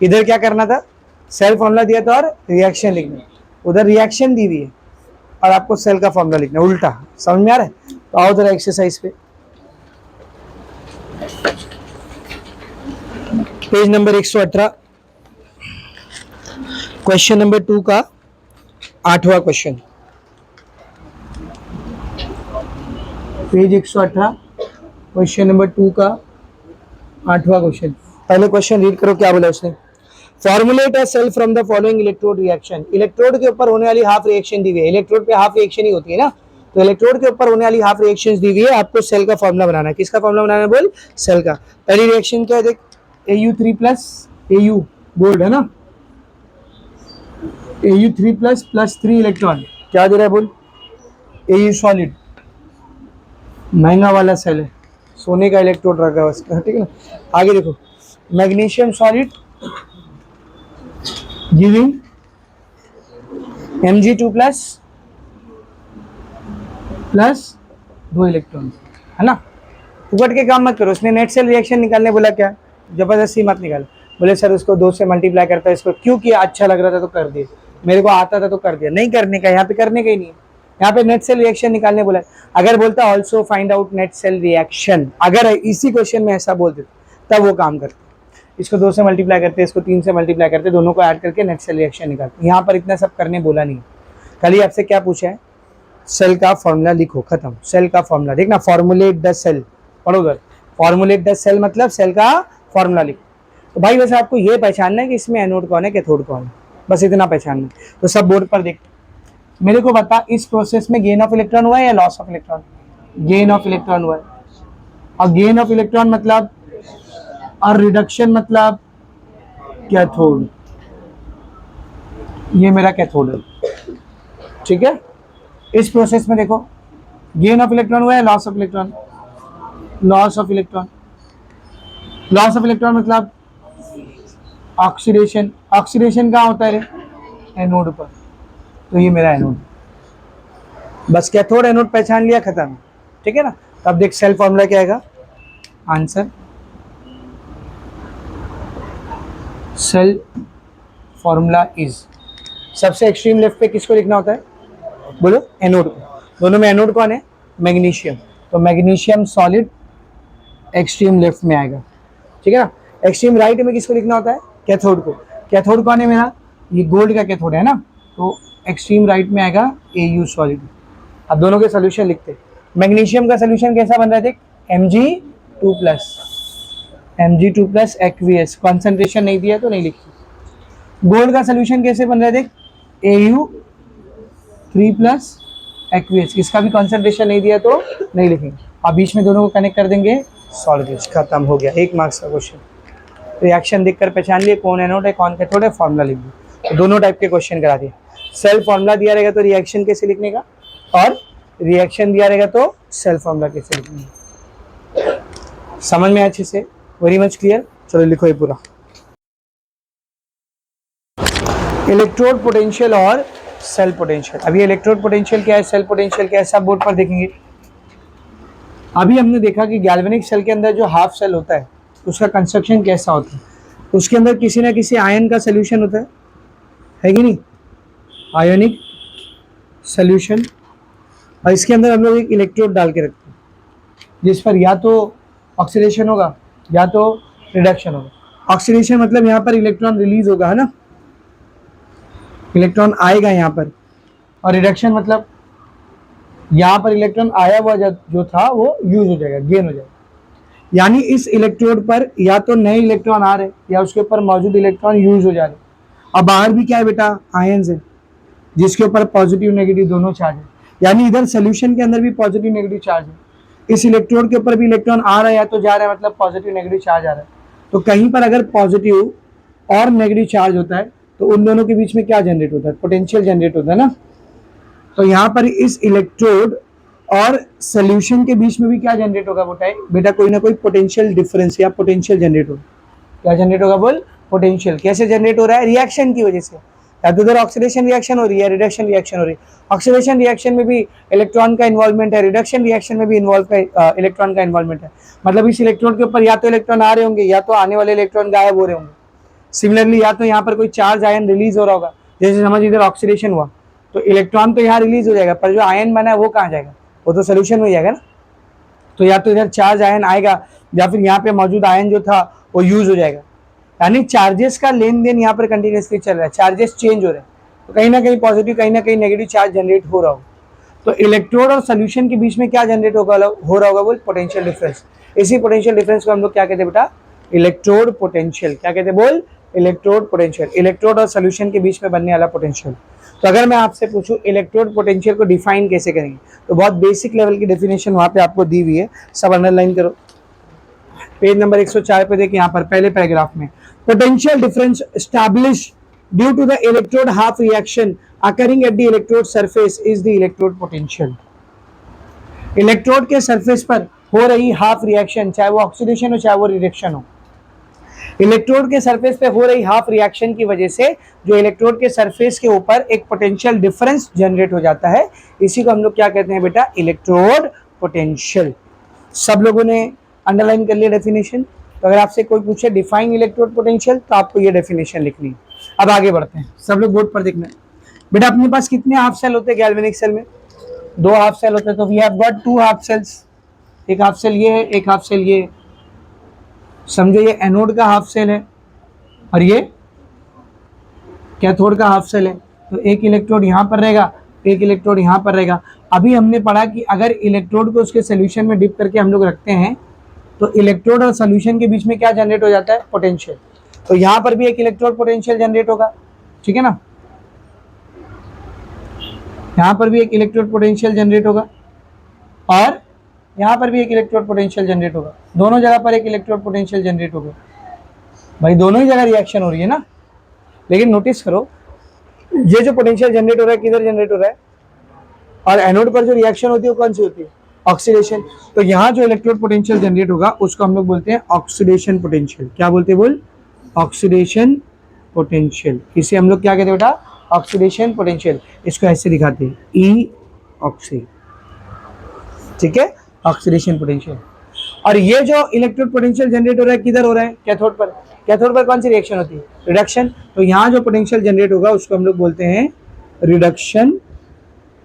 इधर क्या करना था, सेल फार्मूला दिया था और रिएक्शन लिखना, उधर रिएक्शन दी हुई है और आपको सेल का फार्मूला लिखना, उल्टा। समझ में आ रहा है? तो आओ जरा एक्सरसाइज पे, पेज नंबर 118, क्वेश्चन नंबर 2 का 8वां क्वेश्चन, पेज 118, क्वेश्चन नंबर 2 का 8वां क्वेश्चन। पहले क्वेश्चन रीड करो, क्या बोला उसने, formulate a cell from the following electrode reaction. Electrode के ऊपर होने वाली हाफ रिएक्शन दी हुई है, इलेक्ट्रोड पे हाफ रिएक्शन ही होती है ना, तो इलेक्ट्रोड के ऊपर होने वाली हाफ रिएक्शंस दी हुई है, आपको सेल का फॉर्मूला बनाना है। किसका फॉर्मूला बनाना है बोल, सेल का। पहली रिएक्शन क्या है देख, Au3 प्लस Au बोल्ड है ना, Au3 प्लस प्लस 3 इलेक्ट्रॉन क्या दे रहा है बोल, Au सॉलिड, महंगा वाला सेल है, सोने का इलेक्ट्रोड रखा है उसका, ठीक है ना। आगे देखो, magnesium solid giving Mg2 plus plus 2 electron, है ना। फुकट के काम मत करो, उसने नेट सेल रिएक्शन निकालने बोला, क्या जबरदस्ती मत निकालो। बोले सर उसको 2 से मल्टीप्लाई करता है, इसको क्यों किया, अच्छा लग रहा था तो कर दिया, मेरे को आता था तो कर दिया, नहीं करने का, यहाँ पे करने का ही नहीं है, यहाँ पे नेट सेल रिएक्शन निकालने बोला है। अगर बोलता also find out net cell reaction, अगर इसी क्वेश्चन में ऐसा बोल देते तब वो काम करते, इसको 2 से मल्टीप्लाई करते, इसको 3 से मल्टीप्लाई करते, दोनों को ऐड करके नेट सेल रिएक्शन निकालते। यहाँ पर इतना सब करने बोला नहीं, खाली आपसे क्या पूछा है, सेल का फॉर्मूला लिखो, खत्म। सेल का फॉर्मूला देखना, फॉर्मुलेट द सेल, पढ़ो उधर, फॉर्मुलेट द सेल मतलब सेल का फॉर्मूला लिखो। तो भाई वैसे आपको ये पहचानना है कि इसमें एनोड कौन है कैथोड कौन है, बस इतना पहचानना है। तो सब बोर्ड पर देख, मेरे को बता इस प्रोसेस में गेन ऑफ इलेक्ट्रॉन हुआ है या loss of electron, gain of electron हुआ है, और गेन ऑफ इलेक्ट्रॉन मतलब, और रिडक्शन मतलब कैथोड, ये मेरा कैथोड है, ठीक है। इस प्रोसेस में देखो गेन ऑफ इलेक्ट्रॉन हुआ है, loss of electron, loss of electron, loss of electron मतलब ऑक्सीडेशन, ऑक्सीडेशन कहाँ होता है रे, एनोड पर, तो ये मेरा एनोड, बस कैथोड एनोड पहचान लिया, खत्म, ठीक है ना। तो अब देख सेल फॉर्मूला क्या आएगा, आंसर सेल फॉर्मूला इज, सबसे एक्सट्रीम लेफ्ट पे किसको लिखना होता है, बोलो एनोड को, दोनों में एनोड कौन है, मैग्नीशियम, तो मैग्नीशियम सॉलिड एक्सट्रीम लेफ्ट में आएगा, ठीक है ना। एक्सट्रीम राइट में किसको लिखना होता है, कैथोड को, कैथोड कौन है मेरा, ये गोल्ड का कैथोड है ना, तो एक्सट्रीम राइट में आएगा Au सॉलिड। अब दोनों के सोल्यूशन लिखते, मैग्नीशियम का सोल्यूशन कैसा बन रहा है देख, Mg2+ एक्वियस, कॉन्सेंट्रेशन नहीं दिया तो नहीं लिखी। गोल्ड का सोल्यूशन कैसे बन रहा है देख, Au3+ एक्वियस, इसका भी कॉन्सेंट्रेशन नहीं दिया तो नहीं लिखेंगे। अब बीच में दोनों को कनेक्ट कर देंगे, सॉल्वेज, खत्म हो गया, 1 मार्क्स का क्वेश्चन। रिएक्शन देखकर पहचान लिए कौन एनोड है कौन कैथोड है, फॉर्मूला लिख दिया, तो दोनों टाइप के क्वेश्चन करा दिए। सेल फॉर्मूला दिया रहेगा तो रिएक्शन कैसे लिखने का, और रिएक्शन दिया रहेगा तो सेल फॉर्मूला कैसे लिखने का, समझ में अच्छे से, वेरी मच क्लियर। चलो लिखो ये पूरा, इलेक्ट्रोड पोटेंशियल और सेल पोटेंशियल। अभी इलेक्ट्रोड पोटेंशियल क्या है, सेल पोटेंशियल क्या है, सब बोर्ड पर देखेंगे। अभी हमने देखा कि गैल्वेनिक सेल के अंदर जो हाफ सेल होता है उसका कंस्ट्रक्शन कैसा होता है, उसके अंदर किसी ना किसी आयन का सोल्यूशन होता है कि नहीं, आयोनिक सोल्यूशन, और इसके अंदर हम लोग एक इलेक्ट्रोड डाल के रखते हैं जिस पर या तो ऑक्सीडेशन होगा या तो रिडक्शन होगा। ऑक्सीडेशन मतलब यहाँ पर इलेक्ट्रॉन रिलीज होगा, है ना, इलेक्ट्रॉन आएगा यहाँ पर, और रिडक्शन मतलब यहाँ पर इलेक्ट्रॉन आया हुआ जो था वो यूज हो जाएगा, गेन हो जाएगा। यानी इस इलेक्ट्रोड पर या तो नए इलेक्ट्रॉन आ रहे या उसके ऊपर मौजूद इलेक्ट्रॉन यूज हो जा रहे। अब बाहर भी क्या है बेटा, आयंस है जिसके ऊपर पॉजिटिव नेगेटिव दोनों चार्ज है, यानी इधर सोल्यूशन के अंदर भी पॉजिटिव नेगेटिव चार्ज है। इस इलेक्ट्रोड के ऊपर भी इलेक्ट्रॉन आ रहा है या तो जा रहा है, मतलब पॉजिटिव नेगेटिव चार्ज आ रहा है। तो कहीं पर अगर पॉजिटिव और नेगेटिव चार्ज होता है तो उन दोनों के बीच में क्या जनरेट होता है, पोटेंशियल जनरेट होता है ना। तो यहाँ पर इस इलेक्ट्रोड और सोल्यूशन के बीच में भी क्या जनरेट होगा बेटा, कोई ना कोई पोटेंशियल डिफरेंस या पोटेंशियल जनरेट होगा। क्या जनरेट होगा बोल, पोटेंशियल। कैसे जनरेट हो रहा है, रिएक्शन की वजह से, या तो उधर ऑक्सीडेशन रिएक्शन हो रही है, रिडक्शन रिएक्शन हो रही है। ऑक्सीडेशन रिएक्शन में भी इलेक्ट्रॉन का इन्वॉल्वमेंट है, रिडक्शन रिएक्शन में भी इलेक्ट्रॉन का इन्वॉल्वमेंट है। मतलब इस इलेक्ट्रॉन के ऊपर या तो इलेक्ट्रॉन आ रहे होंगे या तो आने वाले इलेक्ट्रॉन गायब हो रहे होंगे। सिमिलरली या तो यहाँ पर कोई चार्ज आयन रिलीज हो रहा होगा, जैसे समझ इधर ऑक्सीडेशन हुआ तो इलेक्ट्रॉन तो यहाँ रिलीज हो जाएगा, पर जो आयन बना है वो कहाँ जाएगा, वो तो सोल्यूशन में जाएगा ना। तो या तो इधर चार्ज आयन आएगा या फिर यहाँ पे मौजूद आयन जो था वो यूज हो जाएगा। यानी चार्जेस का लेन देन यहाँ पर कंटिन्यूसली चल रहा है, चार्जेस चेंज हो रहे हैं, तो कहीं ना कहीं पॉजिटिव कहीं ना कहीं नेगेटिव चार्ज जनरेट हो रहा हो। तो इलेक्ट्रोड और सोल्यूशन के बीच में क्या जनरेट हो रहा होगा बोल, पोटेंशियल डिफरेंस। इसी पोटेंशियल डिफरेंस को हम लोग क्या कहते हैं बेटा, इलेक्ट्रोड पोटेंशियल। क्या कहते हैं बोल, इलेक्ट्रोड पोटेंशियल। इलेक्ट्रोड और सोल्यूशन के बीच में बनने वाला पोटेंशियल। तो अगर मैं आपसे पूछूं इलेक्ट्रोड पोटेंशियल को डिफाइन कैसे करेंगे, तो बहुत बेसिक लेवल की डेफिनेशन वहां पे आपको दी हुई है, सब अंडरलाइन करो। पेज नंबर 104 पे देखिए, यहाँ पर पहले पैराग्राफ में, potential difference establish due to the electrode half reaction occurring at the electrode surface is the electrode potential. Electrode के सरफेस पर हो रही हाफ रिएक्शन, चाहे वो ऑक्सीडेशन हो चाहे वो रिडक्शन हो, इलेक्ट्रोड के सरफेस पे हो रही हाफ रिएक्शन की वजह से जो इलेक्ट्रोड के सरफेस के ऊपर एक पोटेंशियल डिफरेंस जनरेट हो जाता है, इसी को हम लोग क्या कहते हैं बेटा, इलेक्ट्रोड पोटेंशियल। सब लोगों ने अंडरलाइन कर लिया डेफिनेशन। तो अगर आपसे कोई पूछे डिफाइन इलेक्ट्रोड पोटेंशियल तो आपको ये डेफिनेशन लिखनी है। अब आगे बढ़ते हैं, सब लोग बोर्ड पर देखना है। बेटा अपने पास कितने हाफ सेल होते हैं गैल्वेनिक सेल में? 2 हाफ सेल होते हैं। तो we have got 2 half cells, एक हाफ सेल ये है, एक हाफ सेल ये है। समझो ये एनोड का हाफ सेल है और ये कैथोड का हाफ सेल है। तो एक इलेक्ट्रोड यहाँ पर रहेगा, एक इलेक्ट्रोड यहाँ पर रहेगा। अभी हमने पढ़ा कि अगर इलेक्ट्रोड को उसके सोल्यूशन में डिप करके हम लोग रखते हैं तो इलेक्ट्रोड और सोल्यूशन के बीच में क्या जनरेट हो जाता है? पोटेंशियल। तो यहाँ पर भी एक इलेक्ट्रोड पोटेंशियल जनरेट होगा, ठीक है ना, यहाँ पर भी एक इलेक्ट्रोड पोटेंशियल जनरेट होगा और यहाँ पर भी एक इलेक्ट्रोड पोटेंशियल जनरेट होगा। दोनों जगह पर एक इलेक्ट्रोड पोटेंशियल जनरेट होगा। भाई दोनों ही जगह रिएक्शन हो रही है ना, लेकिन नोटिस करो ये जो पोटेंशियल जनरेट हो रहा है किधर जनरेट हो रहा है, और एनोड पर जो रिएक्शन होती है वो कौन सी होती है? ऑक्सीडेशन। तो यहाँ जो इलेक्ट्रोड पोटेंशियल जनरेट होगा उसको हम लोग बोलते हैं ऑक्सीडेशन पोटेंशियल। क्या बोलते हैं बोल? Oxidation potential. इसे हम लोग क्या कहते हैं बेटा? Oxidation potential. इसको ऐसे दिखाते हैं ई ऑक्सी, ठीक है, ऑक्सीडेशन पोटेंशियल। और ये जो इलेक्ट्रोड पोटेंशियल जनरेट हो रहा है किधर हो रहा है? कैथोड पर। कैथोड पर कौन सी रिएक्शन होती है? रिडक्शन। तो यहाँ जो पोटेंशियल जनरेट होगा उसको हम लोग बोलते हैं रिडक्शन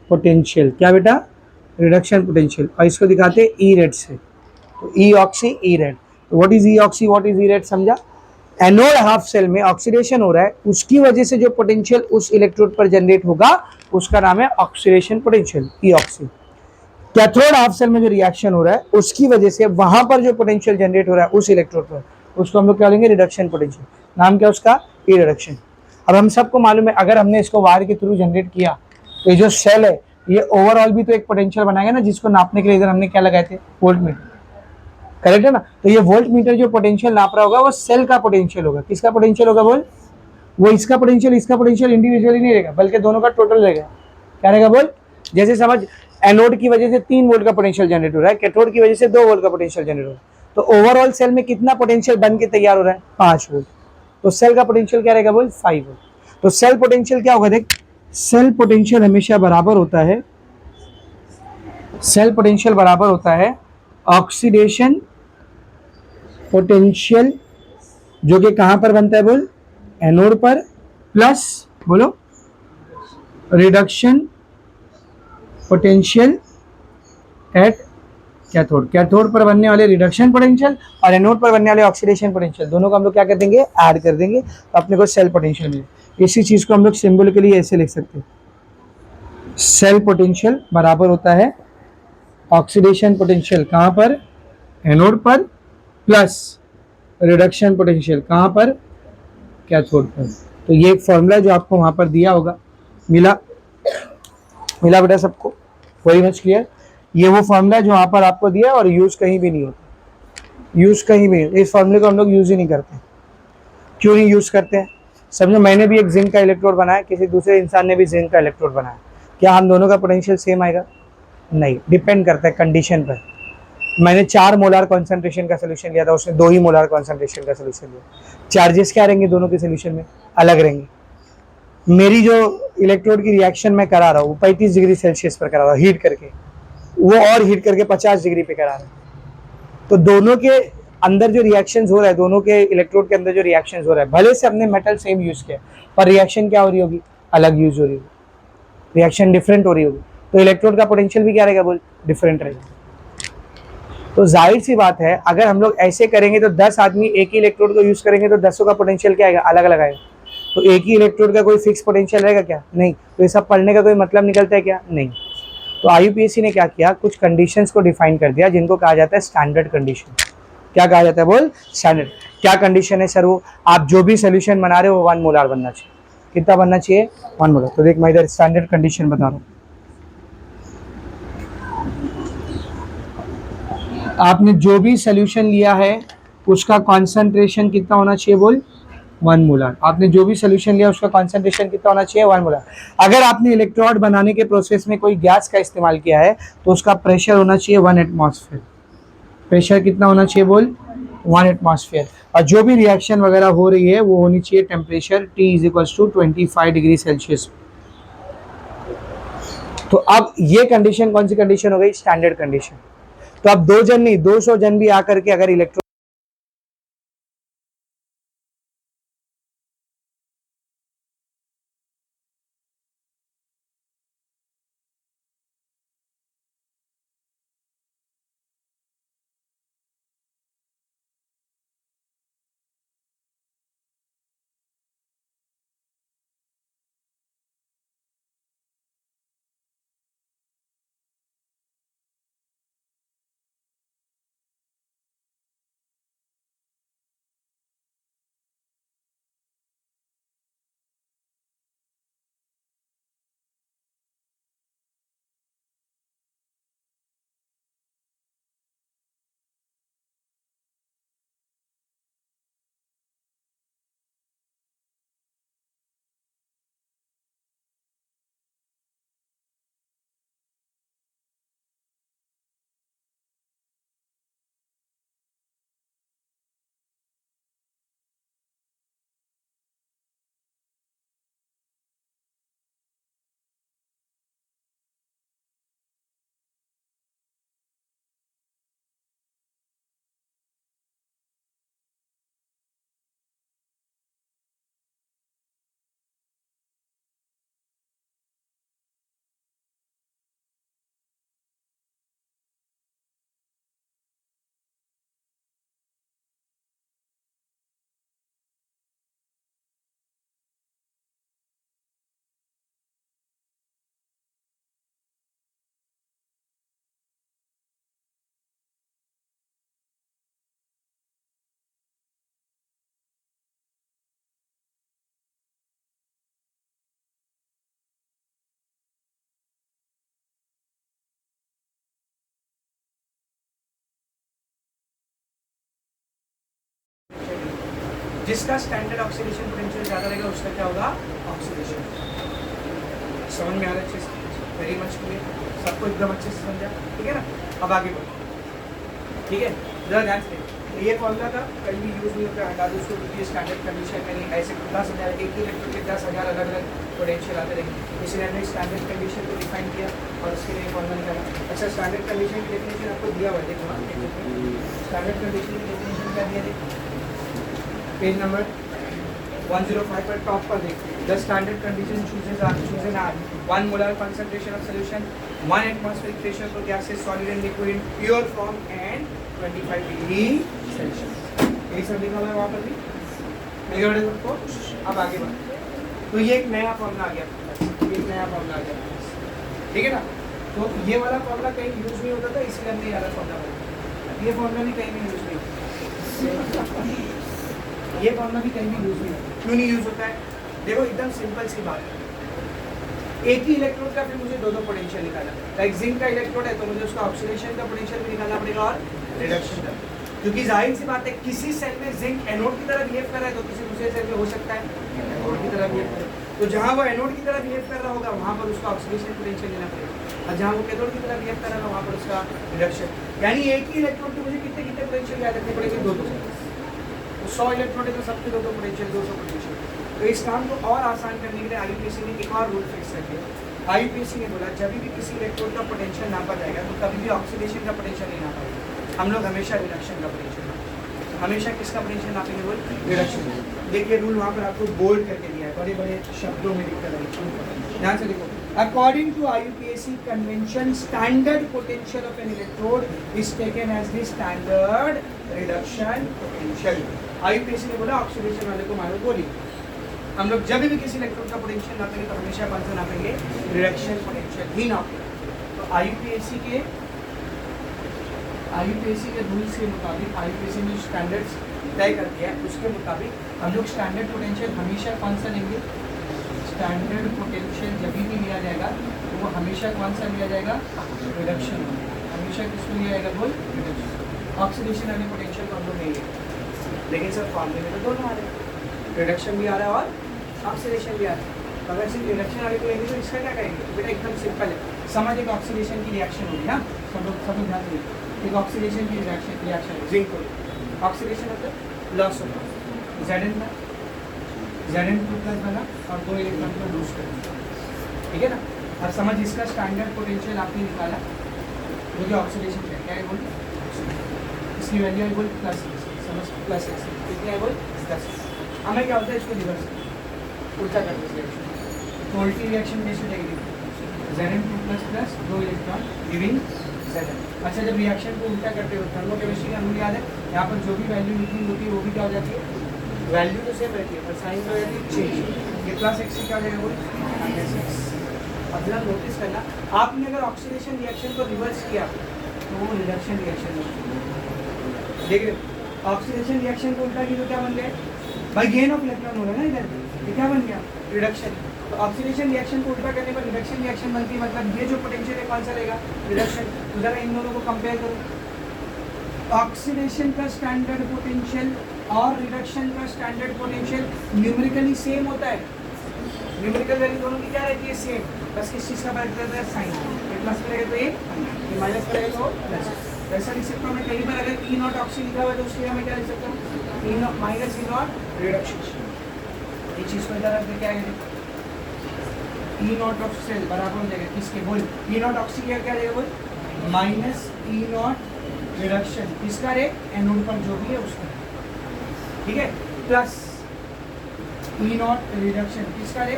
पोटेंशियल। क्या बेटा? Reduction potential. और इसको दिखाते हैं ई रेड से, तो ई ऑक्सी ई रेड। तो what is E oxy, what is E red, समझा? एनोड हाफ सेल में ऑक्सीडेशन हो रहा है, उसकी वजह से जो पोटेंशियल उस इलेक्ट्रोड पर जनरेट होगा उसका नाम है ऑक्सीडेशन पोटेंशियल, ई ऑक्सी। कैथोड हाफ सेल में जो रिएक्शन हो रहा है उसकी वजह से वहां पर जो पोटेंशियल जनरेट हो रहा है उस इलेक्ट्रोड पर, उसको हम लोग क्या लेंगे? Reduction potential. नाम क्या उसका? ई रिडक्शन। अब हम सबको मालूम है अगर हमने इसको वायर के थ्रू जनरेट किया तो ये जो सेल है ये ओवरऑल भी तो एक पोटेंशियल बनाएगा ना, जिसको नापने के लिए इधर हमने क्या लगाए थे? वोल्ट मीटर, करेक्ट है ना। तो ये वोल्ट मीटर जो पोटेंशियल नाप रहा होगा वो सेल का पोटेंशियल होगा। किसका पोटेंशियल होगा बोल? वो इसका पोटेंशियल इंडिविजुअली नहीं रहेगा बल्कि दोनों का टोटल रहेगा। क्या रहेगा बोल? जैसे समझ एनोड की वजह से 3 वोल्ट का पोटेंशियल जनरेट हो रहा है, कैथोड की वजह से 2 वोल्ट का पोटेंशियल जनरेट हो रहा है, तो ओवरऑल सेल में कितना पोटेंशियल बन के तैयार हो रहा है? 5 वोल्ट। तो सेल का पोटेंशियल क्या रहेगा बोल? 5 वोल्ट। तो सेल पोटेंशियल क्या होगा? देख, सेल पोटेंशियल हमेशा बराबर होता है, सेल पोटेंशियल बराबर होता है ऑक्सीडेशन पोटेंशियल, जो कि कहां पर बनता है बोल? एनोड पर, प्लस बोलो reduction potential at cathode. Cathode पर बनने वाले रिडक्शन पोटेंशियल और एनोड पर बनने वाले ऑक्सीडेशन पोटेंशियल, दोनों को हम लोग क्या कर देंगे? ऐड कर देंगे, तो अपने को सेल पोटेंशियल मिले। इसी चीज को हम लोग सिंबल के लिए ऐसे लिख सकते हैं, सेल पोटेंशियल बराबर होता है ऑक्सीडेशन पोटेंशियल कहां पर? एनोड पर, प्लस रिडक्शन पोटेंशियल कहां पर? कैथोड पर। तो ये एक फॉर्मूला जो आपको वहां पर दिया होगा, मिला मिला बेटा सबको? Very much clear. ये वो फॉर्मूला जो वहां पर आपको दिया और यूज कहीं भी नहीं होता, यूज कहीं भी नहीं। इस फॉर्मूले को हम लोग यूज ही नहीं करते। क्यों नहीं यूज करते हैं? समझो मैंने भी एक जिंक का इलेक्ट्रोड बनाया, किसी दूसरे इंसान ने भी जिंक का इलेक्ट्रोड बनाया, क्या हम दोनों का पोटेंशियल सेम आएगा? नहीं, डिपेंड करता है कंडीशन पर। मैंने 4 मोलार कॉन्सेंट्रेशन का सोल्यूशन लिया था, उसने 2 ही मोलार कॉन्सेंट्रेशन का सोल्यूशन लिया। चार्जेस क्या रहेंगे दोनों के सोल्यूशन में? अलग रहेंगे। मेरी जो इलेक्ट्रोड की रिएक्शन मैं करा रहा हूँ 35 डिग्री सेल्सियस पर करा रहा हूँ हीट करके, वो और हीट करके 50 डिग्री पे करा रहा है। तो दोनों के अंदर जो रिएक्शंस हो रहा है, दोनों के इलेक्ट्रोड के अंदर जो रिएक्शंस हो रहा है, भले से हमने मेटल सेम यूज किया पर रिएक्शन क्या हो रही होगी? अलग यूज हो रही होगी, रिएक्शन डिफरेंट हो रही होगी। तो इलेक्ट्रोड का पोटेंशियल भी क्या रहेगा बोल? डिफरेंट रहेगा। तो जाहिर सी बात है अगर हम लोग ऐसे करेंगे तो 10 आदमी एक ही इलेक्ट्रोड को यूज करेंगे तो 10 का पोटेंशियल क्या आएगा? अलग अलग आएगा। तो एक ही इलेक्ट्रोड का कोई फिक्स पोटेंशियल रहेगा क्या? नहीं। तो ये सब पढ़ने का कोई मतलब निकलता है क्या? नहीं। तो IUPAC ने क्या किया? कुछ कंडीशंस को डिफाइन कर दिया जिनको कहा जाता है स्टैंडर्ड कंडीशन। क्या कहा जाता है बोल? स्टैंडर्ड। क्या कंडीशन है सर वो? आप जो भी सोल्यूशन बना रहे हो वो 1 मोलार बनना चाहिए। कितना बनना चाहिए? 1 मोलार। तो देख मैं इधर स्टैंडर्ड कंडीशन बता रहा हूँ। आपने जो भी सोल्यूशन लिया है उसका कॉन्सेंट्रेशन कितना होना चाहिए बोल? 1 मोलार। आपने जो भी सोल्यूशन लिया उसका कॉन्सेंट्रेशन कितना होना चाहिए? 1 मोलार। अगर आपने इलेक्ट्रोड बनाने के प्रोसेस में कोई गैस का इस्तेमाल किया है तो उसका प्रेशर होना चाहिए 1 एटमॉस्फेयर। प्रेशर कितना होना चाहिए बोल? 1 एटमॉस्फेयर। और जो भी रिएक्शन वगैरह हो रही है वो होनी चाहिए टेम्परेचर T = 25 डिग्री सेल्सियस। तो अब ये कंडीशन कौन सी कंडीशन हो गई? Standard condition. तो अब 2 जन नहीं 200 जन भी आकर के अगर इलेक्ट्रोड जिसका स्टैंडर्ड ऑक्सीडेशन पोटेंशियल ज़्यादा रहेगा उसका क्या होगा, ऑक्सीडेशन। समझ में आ रहा है अच्छे से, वेरी मच क्लियर, सबको एकदम अच्छे से समझा, ठीक है ना। अब आगे बढ़ो, ठीक है, जरा ध्यान से। ये फॉर्मूला था, कहीं भी यूज़ नहीं होता है, हटा दो उसको, क्योंकि स्टैंडर्ड कंडीशन में नहीं, ऐसे 10,000 एक ही इलेक्ट्रॉन के 10,000 अलग अलग पोटेंशियल आते रहेंगे, इसलिए हमने स्टैंडर्ड कंडीशन को डिफाइन किया और उसके लिए फॉर्मूला निकाला। अच्छा, स्टैंडर्ड कंडीशन की डेफिनेशन आपको दिया हुआ है, देखो स्टैंडर्ड कंडीशन की डेफिनेशन क्या दिया, देखो पेज नंबर 105 पर टॉप पर देखो, the standard condition chooses are 1 molar concentration of solution, 1 atmospheric pressure for gases, solid and liquid in pure form and 25 degree Celsius. यही सब लिखा हुआ है वहाँ पर भी, मिल गया सबको। अब आगे बढ़ो, तो ये एक नया फॉर्मूला आ गया, एक नया फॉर्मूला आ गया, ठीक है ना। तो ये वाला फॉर्मूला कहीं यूज नहीं होता था, इसलिए हमने ये वाला फॉर्मूला बनाया। ये फॉर्मूला भी कहीं भी यूज नहीं होता, ये फॉर्मूला भी कहीं भी यूज नहीं होता। क्यों नहीं यूज होता है, देखो एकदम सिंपल सी बात है, एक ही इलेक्ट्रोड का फिर मुझे दो पोटेंशियल निकालना, लाइक जिंक का इलेक्ट्रोड है तो मुझे उसका ऑक्सीडेशन का पोटेंशियल भी निकालना पड़ेगा और रिडक्शन का, क्योंकि जाहिर सी बात है किसी सेल में जिंक एनोड की तरह बिहेव कर रहा है तो किसी दूसरे सेल में हो सकता है एनोड की तरह बिहेव करे, तो जहाँ वो एनोड की तरह बिहेव कर रहा होगा वहाँ पर उसका ऑक्सीडेशन पोटेंशियल लेना पड़ेगा, और जहाँ वो कैथोड की तरह बिहेव कर रहा होगा वहाँ पर उसका रिडक्शन। यानी एक ही इलेक्ट्रोड के मुझे कितने कितने पोटेंशियल याद रखने पड़ेंगे, दो 100 इलेक्ट्रोड है तो सबके दो पोटेंशियल, 200 पोटेंशियल। तो इस काम को और आसान करने के लिए आईयूपीएसी ने एक और रूल फिक्स कर दिया। आईयूपीएसी ने बोला जब भी किसी इलेक्ट्रोड का पोटेंशियल नापा जाएगा तो कभी भी ऑक्सीडेशन का पोटेंशियल नहीं नापाएगा, हम लोग हमेशा रिडक्शन का पोटेंशियल नापेंगे। हमेशा किसका पोटेंशियल नापेंगे, बोल रिडक्शन। देखिए रूल वहाँ पर आपको बोल्ड करके दिया है, बड़े बड़े शब्दों में लिखकर है, ध्यान से देखो। According to IUPAC convention, standard potential of an electrode is taken as the standard reduction potential. IUPAC ने बोला ऑक्सीडेशन वाले को मारो गोली। हम लोग जब भी किसी इलेक्ट्रोड का पोटेंशियल नापेंगे तो हमेशा कौन सा नापेंगे, रिडक्शन पोटेंशियल ही नापेंगे। तो आईयूपीएसी के रूल्स के मुताबिक, आईयूपीएसी ने स्टैंडर्ड्स तय कर दिया है उसके मुताबिक हम लोग स्टैंडर्ड पोटेंशियल हमेशा कौन सा लेंगे, स्टैंडर्ड पोटेंशियल जब भी लिया जाएगा तो वो हमेशा कौन सा लिया जाएगा, रिडक्शन। हमेशा किसको लिया जाएगा, बोल रिडक्शन। ऑक्सीडेशन वाले पोटेंशियल को हम लोग नहीं लेंगे, लेकिन सर फॉर्मूले में तो दोनों आ रहे हैं, रिडक्शन भी आ रहा है और ऑक्सीडेशन भी आ रहा है। तो अगर सिर्फ रिडक्शन वाले को लेंगे तो इसका क्या करेंगे, तो बेटा एकदम सिंपल है, समझ एक ऑक्सीडेशन की रिएक्शन होगी ना, सब लोग ध्यान देंगे, एक ऑक्सीडेशन की रिएक्शन जिंक को, ऑक्सीडेशन मतलब लॉस होगा, Zn में Zn2 प्लस बना और 2 इलेक्ट्रॉन को लूज कर दिया, ठीक है ना। अब समझ इसका स्टैंडर्ड पोटेंशियल आपने निकाला, जो कि ऑक्सीडेशन क्या है बोल, इसकी वैल्यू है बोल प्लस, समझ प्लस एक्स कितनी है बोल 10। हमें क्या होता है, इसको रिवर्स उल्टा कर देते हैं, तो उल्टी रिएक्शन कैसे देगी, Zn2 plus plus 2 electron giving Zn। अच्छा, जब रिएक्शन को उल्टा करते हो, थर्मोकेमिस्ट्री का रूल याद है, यहाँ पर जो भी वैल्यू लिखी होती है वो भी क्या हो जाती है, वैल्यू तो सेम रहती है पर साइन हो जाती है चेंज। ये प्लस एक्स से क्या हो जाएगा बोल माइनस एक्स। अब जरा नोटिस करना, आपने अगर ऑक्सीडेशन रिएक्शन को रिवर्स किया तो वो रिडक्शन रिएक्शन होगी, देख रहे हो। ऑक्सीडेशन रिएक्शन को उल्टा की तो क्या बन गया भाई, गेन ऑफ इलेक्ट्रॉन हो रहा है ना इधर, ये क्या बन गया, रिडक्शन। तो ऑक्सीडेशन रिएक्शन को उल्टा करने पर रिडक्शन रिएक्शन बनती है, मतलब ये जो पोटेंशियल है कौन सा रहेगा, रिडक्शन। तो जरा इन दोनों को कंपेयर करो, ऑक्सीडेशन का स्टैंडर्ड पोटेंशियल और रिडक्शन का स्टैंडर्ड पोटेंशियल न्यूमेरिकली सेम होता है, न्यूमेरिकल वैल्यू दोनों की क्या रहती है, सेम, बस किस चीज़ का फर्क रहता है, साइन। ये प्लस करेगा तो ये माइनस करेगा तो प्लस। वैसा लिख सकता हूँ मैं, कहीं पर अगर ई नॉट ऑक्सी लिखा हुआ है तो उसके लिए मैं क्या लिख सकता हूँ, E nought minus E nought reduction. ये चीज़ को इधर रख दे, क्या है ई नॉट ऑफ सेल बराबर हो जाएगा किसके, बोल ई नॉट ऑक्सी क्या क्या जाएगा बोल माइनस ई नॉट रिडक्शन, किसका रे, एनोड पर जो भी है उसका, ठीक है, प्लस ई नॉट रिडक्शन किसका रे,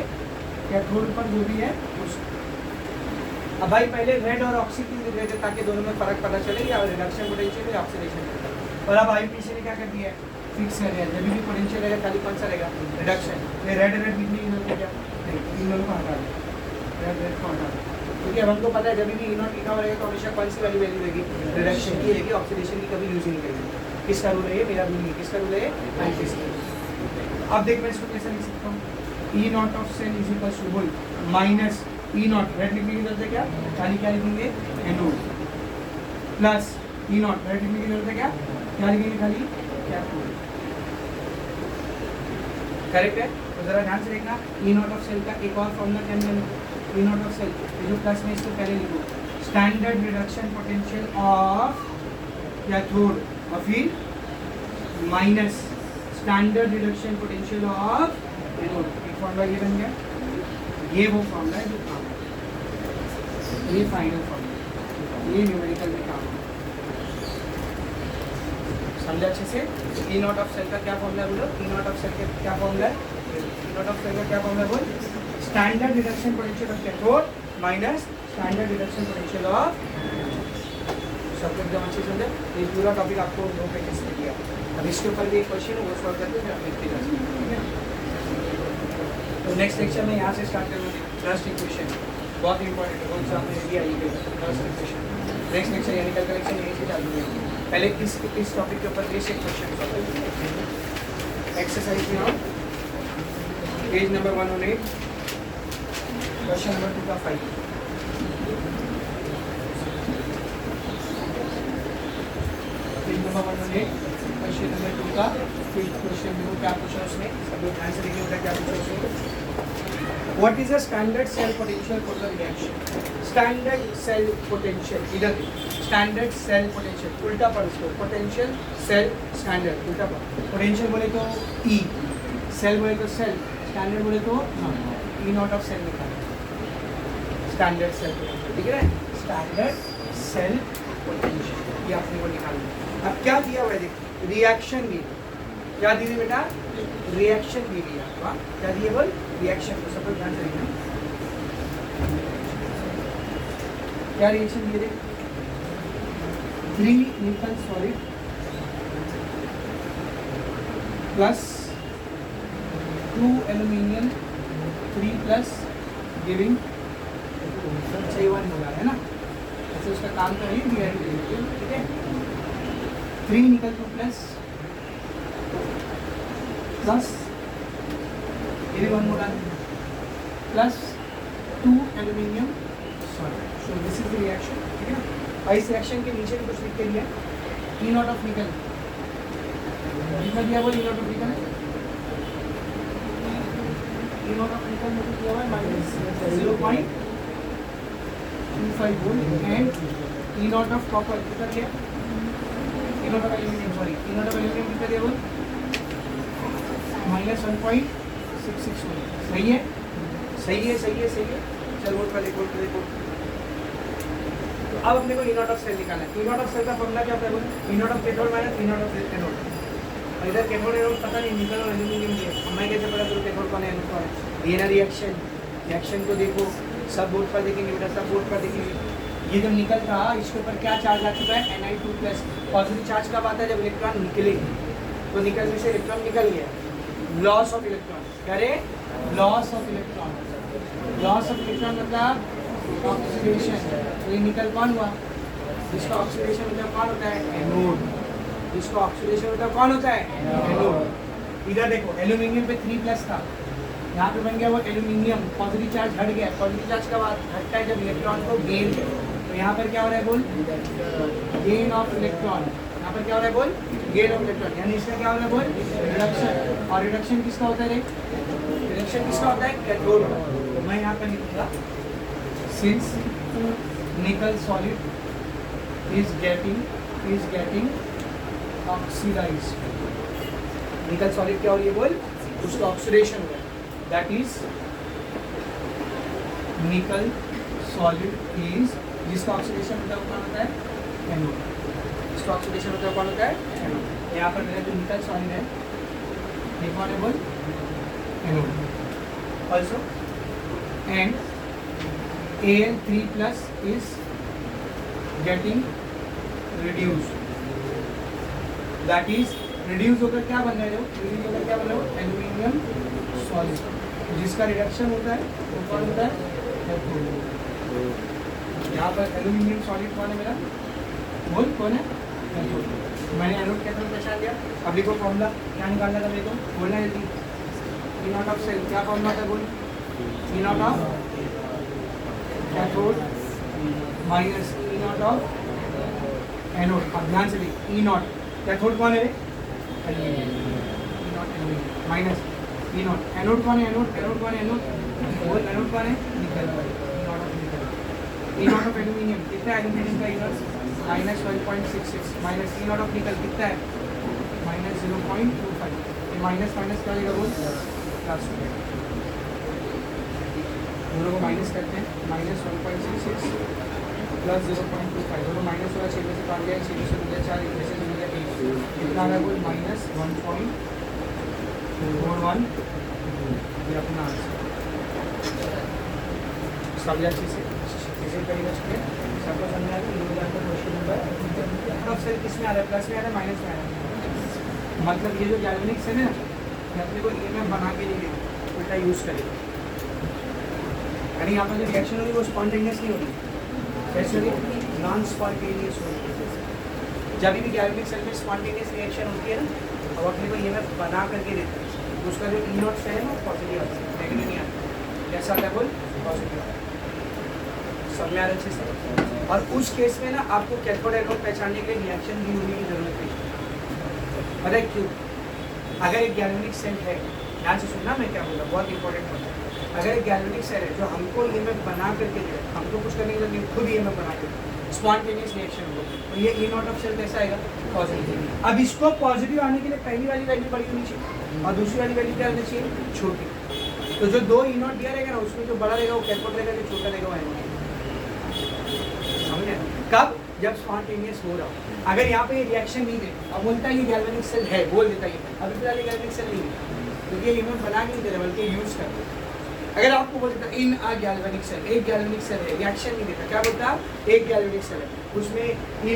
कैथोड पर जो भी है उसका। अब भाई पहले रेड और ऑक्सी की लिख रहे थे ताकि दोनों में फर्क पता चले या रिडक्शन पोटेंशियल या ऑक्सीडेशन पोटेंशियल, और अब आईयूपीएसी ने क्या कर दिया है, फिक्स कर दिया, जब भी पोटेंशियल रहेगा खाली कौन सा रहेगा, रिडक्शन। ये रेड रेड कितनी यूनिट है क्या, नहीं, इन दोनों को हटा दो, रेड रेड को हटा दो, क्योंकि अब हमको पता है जब भी ई नॉट लिखा हुआ रहेगा तो हमेशा कौन सी वाली वैल्यू रहेगी, रिडक्शन की रहेगी, ऑक्सीडेशन की कभी यूज नहीं करेगी। किसका रूल है ये, मेरा रूल नहीं, किसका रूल है, आईयूपीएसी। अब देख मैं इसको कैसे लिख सकता हूँ, E nought of cell is equal to बोल माइनस ई नॉट, रेड लिखने की जरूरत है क्या, खाली क्या लिखेंगे, anode, plus E nought, red लिखने की जरूरत है क्या लिखेंगे, खाली कैथोड। करेक्ट है। तो जरा ध्यान से देखना, ई नॉट ऑफ सेल का एक और फॉर्मूला क्या है, ई नॉट ऑफ सेल ये जो प्लस में इसको पहले लिखो, standard reduction potential of cathode और फिर minus standard reduction potential of anode. एक फॉर्मूला ये बन गया, ये वो फॉर्मूला है जो काम है, ये फाइनल फॉर्मूला, ये न्यूमेरिकल में काम है। समझे अच्छे से। ई नॉट ऑफ सेल का क्या फॉर्मूला बोलो, ई नॉट ऑफ सेल का क्या फॉर्मूला है, ई नॉट ऑफ सेल का क्या फॉर्मूला बोल, standard reduction potential of cathode minus standard reduction potential of, सब कुछ एकदम अच्छे समझे। ये पूरा टॉपिक आपको 2 पेजेस में दिया। अब इसके ऊपर भी एक क्वेश्चन है वो सॉल्व करते हैं, आप लिखते जा सकते हैं, ठीक है। तो नेक्स्ट लेक्चर में यहाँ से स्टार्ट करूँगी फर्स्ट इक्वेशन, बहुत इंपॉर्टेंट है, बहुत सा आपने दिया ये फर्स्ट इक्वेशन। नेक्स्ट लेक्चर यानी कल का लेक्चर यहीं से चालू है। पहले इस टॉपिक के ऊपर बेसिक क्वेश्चन सॉल्व करते हैं। एक्सरसाइज में आओ, पेज नंबर 108, क्वेश्चन नंबर 2 का 5। पेज नंबर 108, क्वेश्चन नंबर 2 का 5th क्वेश्चन। देखो क्या पूछा उसने, सब लोग ध्यान से देखिए बेटा क्या पूछा उसने। What is the standard cell potential for the reaction? Standard cell potential, इधर standard cell potential, उल्टा पढ़ इसको, potential cell standard, उल्टा पढ़। potential बोले तो E, cell बोले तो cell, standard बोले तो E नॉट ऑफ cell निकालना, standard cell potential, ठीक है ना, standard cell potential ये आपने को निकालना। अब क्या दिया हुआ है देखिए, रिएक्शन दी, क्या दी बेटा, रिएक्शन दी हुई है, क्या दिए बोल, रिएक्शन। तो सब लोग ध्यान से देखना, क्या रिएक्शन दिए थे, 3 निकल solid plus 2 aluminium 3 plus giving 1 होगा, है ना। ऐसे उसका काम तो नहीं दिया है, ठीक है। 3 निकल 2 प्लस ये भी 1 mole plus 2 aluminium salt. So this is the reaction, ठीक है ना। और इस रिएक्शन के नीचे भी कुछ लिख के दिया, ई नॉट ऑफ निकल, कितना दिया वो ई नॉट ऑफ निकल, ई नॉट ऑफ निकल में दिया हुआ है -0.25 volt and E nought of copper कितना दिया, E nought of aluminium, sorry E nought of aluminium कितना दिया वो -1.66 वोल्ट। सही है, सही है, सही है, सही है। चल वोल्ट का देखो, देखो। तो अब अपने को ई नॉट ऑफ सेल निकालना है। ई नॉट ऑफ सेल का फॉर्मूला क्या होता है, E nought of cathode minus E nought of anode. और इधर कैथोड एनोड पता नहीं, निकल और एल्यूमिनियम दिया, हमें कैसे पता चलो कैथोड कौन है एनोड कौन है। ये ना रिएक्शन, रिएक्शन को देखो, सब बोर्ड पर देखेंगे बेटा, सब बोर्ड पर देखेंगे। ये जब निकल था इसके ऊपर क्या चार्ज आ चुका है, Ni2+। पॉजिटिव चार्ज कब आता है, जब इलेक्ट्रॉन निकलेगी, तो निकलने से इलेक्ट्रॉन निकल गया, लॉस ऑफ इलेक्ट्रॉन, करे loss of electron, loss of electron मतलब ऑक्सीडेशन। तो ये निकल कौन हुआ, जिसका ऑक्सीडेशन मतलब कौन होता है, एनोड, जिसका ऑक्सीडेशन मतलब कौन होता है, एनोड। इधर देखो एल्यूमिनियम पे 3 प्लस था, यहाँ पे बन गया वो एल्यूमिनियम, पॉजिटिव चार्ज हट गया। पॉजिटिव चार्ज का बाद हटता है जब इलेक्ट्रॉन को गेन, तो यहाँ पर क्या हो रहा है बोल, गेन ऑफ इलेक्ट्रॉन, यहाँ पर क्या हो रहा है बोल, गेन ऑफ इलेक्ट्रॉन, यानी इसका क्या हो रहा है बोल, रिडक्शन। और रिडक्शन किसका होता है, रिडक्शन किसका होता है, कैथोड। तो मैं यहाँ पर लिखूंगा, सिंस निकल सॉलिड इज गेटिंग ऑक्सीडाइज्ड, निकल सॉलिड क्या हो रही है बोल, उसका ऑक्सीडेशन हुआ है, दैट इज निकल सॉलिड इज, जिसका ऑक्सीडेशन होता है कौन होता है, एनोड, जिसका ऑक्सीडेशन होता है कौन होता है, एनोड। यहाँ पर मेरा जो निकल सॉलिड है ये कौन है बोल, anode. Also and Al3+ is getting reduced, that is reduce होकर क्या बन रहा है, reduce होकर क्या बन रहा है, एल्यूमिनियम सॉलिड, जिसका रिडक्शन होता है वो कौन होता है, कैथोड। यहाँ पर एल्यूमिनियम सॉलिड कौन है मेरा, बोल कौन है, कैथोड। मैंने एनोड कैथोड पहचान दिया। अब देखो फॉर्मूला क्या निकालना था मेरे को, बोलना जल्दी। ई नॉट ऑफ सेल क्या फॉर्मूला था बोल, E nought of cathode minus E nought of anode. अब ध्यान से देख, ई नॉट कैथोड कौन है, E nought aluminium minus E nought anode कौन है एनोड कौन है वो एनोड कौन है निकल ई नॉट ऑफ एल्यूमिनियम कितना है एल्यूमिनियम का E nought -12.66 minus E nought of nickel कितना है -0.25 ये माइनस माइनस क्या लेगा बोल प्लस हो जाएगा दोनों को माइनस करते हैं -1.66 प्लस 0.25 दोनों माइनस होगा 6 में से 5 गया 6 में से 2 गया 4 में से 2 गया 1 कितना आ गया बोल -1.41 ये अपना आंसर समझा अच्छे से इसे करेगा चलिए सबको समझा कि ये वाला क्वेश्चन नंबर अब सेल किस में आ रहा है प्लस में आ रहा है माइनस में आ रहा है मतलब ये जो गैल्वेनिक सेल है ना ये अपने को ईएमएफ बना के लिए उल्टा यूज़ करेगा यानी यहाँ पर जो रिएक्शन होगी वो स्पॉन्टेनियस नहीं होगी कैसे होगी नॉन स्पॉन्टेनियस होगी जब भी गैल्वेनिक सेल में स्पॉन्टेनियस रिएक्शन होती है ना अब अपने को ईएमएफ बना करके देता है उसका जो ई नॉट सेल है ना पॉजिटिव आता है नेगेटिव नहीं आता कैसा आता है बोल पॉजिटिव आता है सब में आ रहा अच्छे से और उस केस में ना आपको कैथोड एनोड पहचानने के लिए रिएक्शन भी होने की जरूरत नहीं पता है क्यों अगर एक गैल्वेनिक सेल है ध्यान से सुनना मैं क्या बोल रहा हूँ बहुत इंपॉर्टेंट होता है अगर एक गैल्वेनिक सेल है जो हमको ईएमएफ बना करके दे हमको कुछ करने की जरूरत नहीं खुद ईएमएफ बना के स्पॉन्टेनियस रिएक्शन हो तो ये ई नॉट ऑफ सेल कैसा आएगा पॉजिटिव अब इसको पॉजिटिव आने के लिए पहली वाली वैल्यू बड़ी होनी चाहिए और दूसरी वाली वैल्यू क्या होनी चाहिए छोटी तो जो दो ई नॉट दिया रहेगा ना उसमें जो बड़ा रहेगा वो कैथोड रहेगा जो छोटा रहेगा वो एनोड समझे कब जब स्पॉन्टेनियस हो रहा हो अगर यहाँ पे ये रिएक्शन नहीं दे अब बोलता है ये गैल्वेनिक सेल है बोल देता है अभी फिलहाल ये गैल्वेनिक सेल नहीं है क्योंकि ये ईएमएफ बना के नहीं दे रहा बल्कि यूज़ कर रहा है अगर आपको बोलता इन आ गैल्वेनिक सेल एक गैल्वेनिक सेल है रिएक्शन नहीं देता क्या बोलता है एक गैल्वेनिक सेल है उसमें ई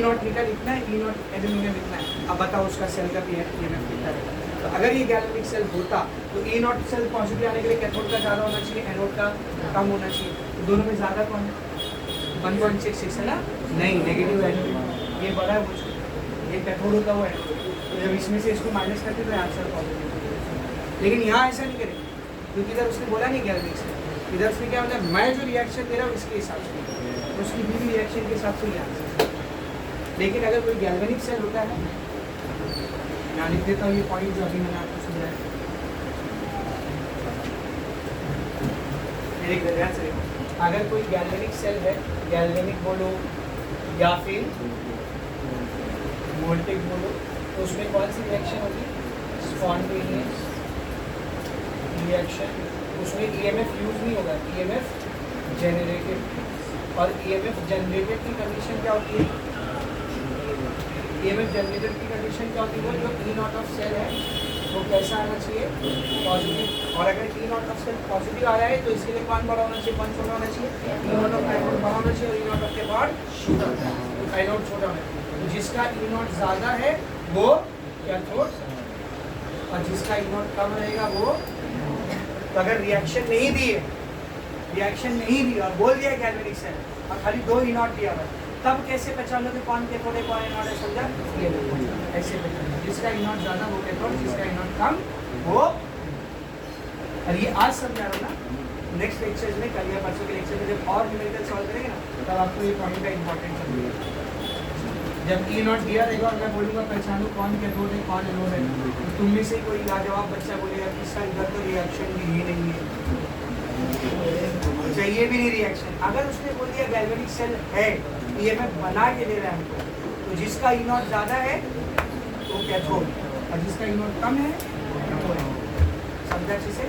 नॉट निकल इतना है ई नॉट एल्यूमिनियम इतना है अब बताओ उसका सेल का ईएमएफ कितना रहेगा तो अगर ये गैल्वेनिक सेल होता तो ई नॉट सेल पॉजिटिव आने के लिए कैथोड का ज़्यादा होना चाहिए एनोड का कम होना चाहिए तो दोनों में ज़्यादा कौन है 1.66 है ना नहीं नेगेटिव एनोड ये बड़ा है वो ये कैथोड होता हुआ एनोड तो जब इसमें से इसको माइनस करते तो आंसर पॉजिटिव लेकिन यहाँ ऐसा नहीं करेंगे क्योंकि इधर उसने बोला नहीं गैल्वेनिक सेल इधर उसने क्या बोला मैं जो रिएक्शन दे रहा हूँ इसके हिसाब से तो उसकी भी रिएक्शन के हिसाब से ही आंसर लेकिन अगर कोई गैल्वेनिक सेल होता है मैं लिख देता हूँ ये पॉइंट जो अभी मैंने आपको समझाया मेरे ध्यान से अगर कोई गैल्वेनिक सेल है गैल्वेनिक बोलो या फिर वोल्टेज बोलो तो उसमें कौन सी रिएक्शन होगी स्पॉन्टेनियस रिएक्शन उसमें ईएमएफ यूज नहीं होगा ईएमएफ जनरेटेड और ईएमएफ जनरेटेड की कंडीशन क्या होती है ईएमएफ जनरेटेड की कंडीशन क्या होती है जो ई नॉट ऑफ सेल है वो कैसा आना चाहिए पॉजिटिव और अगर ई नॉट ऑफ सेल पॉजिटिव आया है तो इसके लिए कौन बड़ा होना चाहिए कौन छोटा होना चाहिए ई नॉट ऑफ एनोड बड़ा होना चाहिए और ई नॉट ऑफ कैथोड छोटा एनोड छोटा होना चाहिए तो जिसका ई नॉट ज़्यादा है वो कैथोड और जिसका ई नॉट कम रहेगा वो तो अगर रिएक्शन नहीं दी और बोल दिया गैल्वेनिक सेल और खाली दो ई नॉट दिया हुआ तब कैसे पहचान लो कि कौन कैथोड है कौन एनोड है समझा ये ऐसे पहचान जिसका ई नॉट ज़्यादा वो कैथोड जिसका ई नॉट कम वो और ये आज समझा रहा हूँ ना नेक्स्ट लेक्चर में कल या परसों के लेक्चर में जब और न्यूमेरिकल सॉल्व करेंगे ना तब आपको ये पॉइंट का इंपॉर्टेंट समझेगा जब ई नॉट दिया रहेगा और मैं बोलूँगा पहचानो कौन कैथोड है कौन एनोड है तो तुम में से कोई लाजवाब बच्चा बोलेगा कि सर इधर तो रिएक्शन भी ही नहीं है चाहिए भी नहीं रिएक्शन अगर उसने बोल दिया गैल्वेनिक सेल है ईएमएफ बना के दे रहा है हमको तो जिसका ई नॉट ज़्यादा है वो कैथोड और जिसका ई नोट कम है समझा अच्छे से।